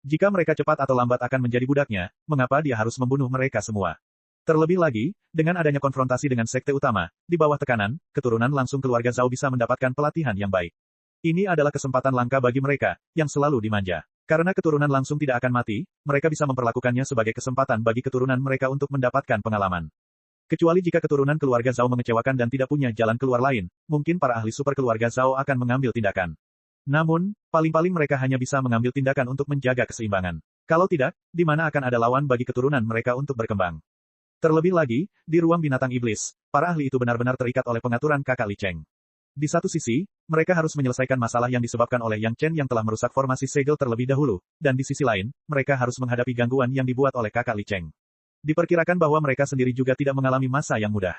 Jika mereka cepat atau lambat akan menjadi budaknya, mengapa dia harus membunuh mereka semua? Terlebih lagi, dengan adanya konfrontasi dengan sekte utama, di bawah tekanan, keturunan langsung keluarga Zhao bisa mendapatkan pelatihan yang baik. Ini adalah kesempatan langka bagi mereka, yang selalu dimanja. Karena keturunan langsung tidak akan mati, mereka bisa memperlakukannya sebagai kesempatan bagi keturunan mereka untuk mendapatkan pengalaman. Kecuali jika keturunan keluarga Zhao mengecewakan dan tidak punya jalan keluar lain, mungkin para ahli super keluarga Zhao akan mengambil tindakan. Namun, paling-paling mereka hanya bisa mengambil tindakan untuk menjaga keseimbangan. Kalau tidak, di mana akan ada lawan bagi keturunan mereka untuk berkembang. Terlebih lagi, di ruang binatang iblis, para ahli itu benar-benar terikat oleh pengaturan kakak Li Cheng. Di satu sisi, mereka harus menyelesaikan masalah yang disebabkan oleh Yang Chen yang telah merusak formasi segel terlebih dahulu, dan di sisi lain, mereka harus menghadapi gangguan yang dibuat oleh kakak Li Cheng. Diperkirakan bahwa mereka sendiri juga tidak mengalami masa yang mudah.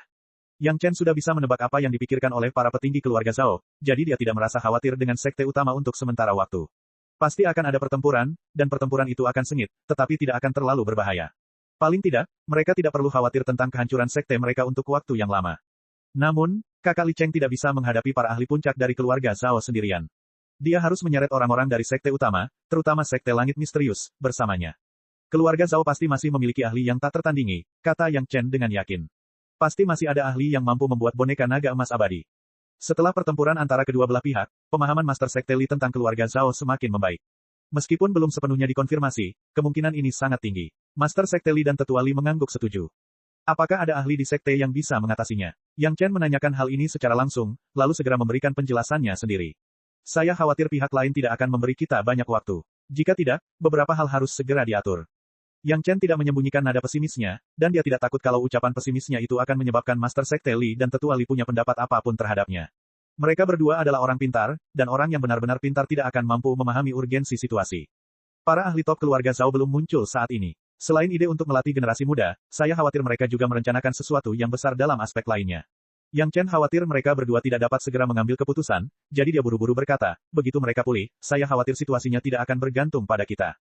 Yang Chen sudah bisa menebak apa yang dipikirkan oleh para petinggi keluarga Zhao, jadi dia tidak merasa khawatir dengan sekte utama untuk sementara waktu. Pasti akan ada pertempuran, dan pertempuran itu akan sengit, tetapi tidak akan terlalu berbahaya. Paling tidak, mereka tidak perlu khawatir tentang kehancuran sekte mereka untuk waktu yang lama. Namun, kakak Li Cheng tidak bisa menghadapi para ahli puncak dari keluarga Zhao sendirian. Dia harus menyeret orang-orang dari sekte utama, terutama sekte langit misterius, bersamanya. Keluarga Zhao pasti masih memiliki ahli yang tak tertandingi, kata Yang Chen dengan yakin. Pasti masih ada ahli yang mampu membuat boneka naga emas abadi. Setelah pertempuran antara kedua belah pihak, pemahaman Master Sekte Li tentang keluarga Zhao semakin membaik. Meskipun belum sepenuhnya dikonfirmasi, kemungkinan ini sangat tinggi. Master Sekte Li dan Tetua Li mengangguk setuju. Apakah ada ahli di sekte yang bisa mengatasinya? Yang Chen menanyakan hal ini secara langsung, lalu segera memberikan penjelasannya sendiri. Saya khawatir pihak lain tidak akan memberi kita banyak waktu. Jika tidak, beberapa hal harus segera diatur. Yang Chen tidak menyembunyikan nada pesimisnya, dan dia tidak takut kalau ucapan pesimisnya itu akan menyebabkan Master Sekte Li dan Tetua Li punya pendapat apapun terhadapnya. Mereka berdua adalah orang pintar, dan orang yang benar-benar pintar tidak akan mampu memahami urgensi situasi. Para ahli top keluarga Zhao belum muncul saat ini. Selain ide untuk melatih generasi muda, saya khawatir mereka juga merencanakan sesuatu yang besar dalam aspek lainnya. Yang Chen khawatir mereka berdua tidak dapat segera mengambil keputusan, jadi dia buru-buru berkata, begitu mereka pulih, saya khawatir situasinya tidak akan bergantung pada kita.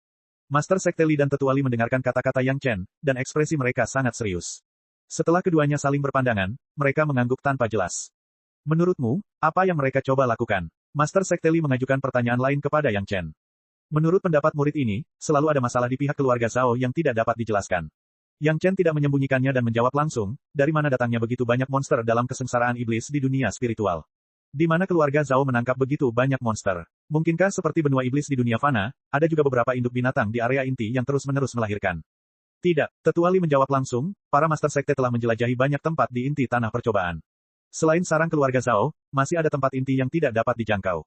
Master Sekte Li dan Tetua Li mendengarkan kata-kata Yang Chen, dan ekspresi mereka sangat serius. Setelah keduanya saling berpandangan, mereka mengangguk tanpa jelas. Menurutmu, apa yang mereka coba lakukan? Master Sekte Li mengajukan pertanyaan lain kepada Yang Chen. Menurut pendapat murid ini, selalu ada masalah di pihak keluarga Zhao yang tidak dapat dijelaskan. Yang Chen tidak menyembunyikannya dan menjawab langsung, dari mana datangnya begitu banyak monster dalam kesengsaraan iblis di dunia spiritual. Di mana keluarga Zhao menangkap begitu banyak monster? Mungkinkah seperti benua iblis di dunia fana, ada juga beberapa induk binatang di area inti yang terus-menerus melahirkan? Tidak, Tetua Li menjawab langsung, para master sekte telah menjelajahi banyak tempat di inti tanah percobaan. Selain sarang keluarga Zhao, masih ada tempat inti yang tidak dapat dijangkau.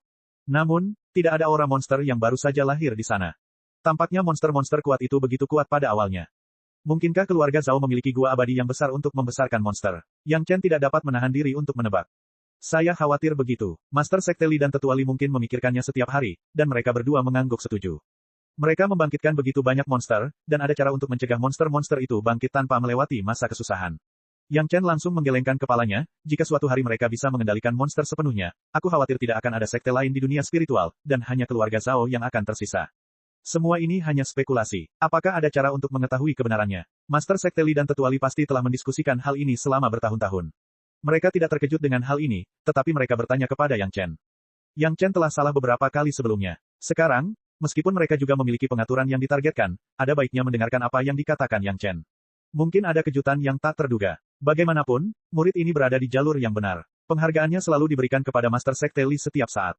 Namun, tidak ada aura monster yang baru saja lahir di sana. Tampaknya monster-monster kuat itu begitu kuat pada awalnya. Mungkinkah keluarga Zhao memiliki gua abadi yang besar untuk membesarkan monster? Yang Chen tidak dapat menahan diri untuk menebak. Saya khawatir begitu. Master Sekte Li dan Tetua Li mungkin memikirkannya setiap hari, dan mereka berdua mengangguk setuju. Mereka membangkitkan begitu banyak monster, dan ada cara untuk mencegah monster-monster itu bangkit tanpa melewati masa kesusahan. Yang Chen langsung menggelengkan kepalanya, jika suatu hari mereka bisa mengendalikan monster sepenuhnya, aku khawatir tidak akan ada sekte lain di dunia spiritual, dan hanya keluarga Zhao yang akan tersisa. Semua ini hanya spekulasi. Apakah ada cara untuk mengetahui kebenarannya? Master Sekte Li dan Tetua Li pasti telah mendiskusikan hal ini selama bertahun-tahun. Mereka tidak terkejut dengan hal ini, tetapi mereka bertanya kepada Yang Chen. Yang Chen telah salah beberapa kali sebelumnya. Sekarang, meskipun mereka juga memiliki pengaturan yang ditargetkan, ada baiknya mendengarkan apa yang dikatakan Yang Chen. Mungkin ada kejutan yang tak terduga. Bagaimanapun, murid ini berada di jalur yang benar. Penghargaannya selalu diberikan kepada Master Sekte Li setiap saat.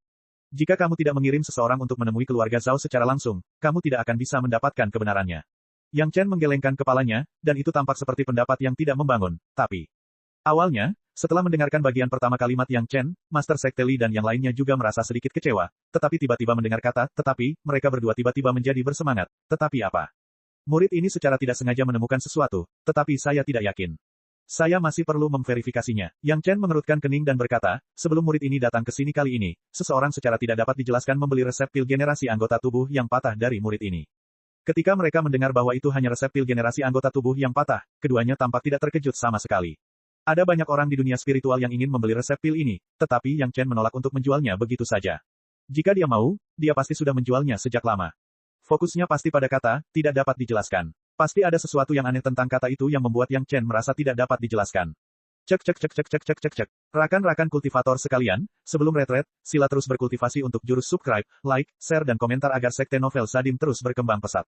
Jika kamu tidak mengirim seseorang untuk menemui keluarga Zhao secara langsung, kamu tidak akan bisa mendapatkan kebenarannya. Yang Chen menggelengkan kepalanya, dan itu tampak seperti pendapat yang tidak membangun, tapi... Awalnya, setelah mendengarkan bagian pertama kalimat Yang Chen, Master Sekte Li dan yang lainnya juga merasa sedikit kecewa, tetapi tiba-tiba mendengar kata, tetapi, mereka berdua tiba-tiba menjadi bersemangat. Tetapi apa? Murid ini secara tidak sengaja menemukan sesuatu, tetapi saya tidak yakin. Saya masih perlu memverifikasinya. Yang Chen mengerutkan kening dan berkata, sebelum murid ini datang ke sini kali ini, seseorang secara tidak dapat dijelaskan membeli resep pil generasi anggota tubuh yang patah dari murid ini. Ketika mereka mendengar bahwa itu hanya resep pil generasi anggota tubuh yang patah, keduanya tampak tidak terkejut sama sekali. Ada banyak orang di dunia spiritual yang ingin membeli resep pil ini, tetapi Yang Chen menolak untuk menjualnya begitu saja. Jika dia mau, dia pasti sudah menjualnya sejak lama. Fokusnya pasti pada kata, tidak dapat dijelaskan. Pasti ada sesuatu yang aneh tentang kata itu yang membuat Yang Chen merasa tidak dapat dijelaskan. Cek cek cek cek cek cek cek cek. Rakan-rakan kultivator sekalian, sebelum retret, sila terus berkultivasi untuk jurus subscribe, like, share dan komentar agar sekte novel Sadim terus berkembang pesat.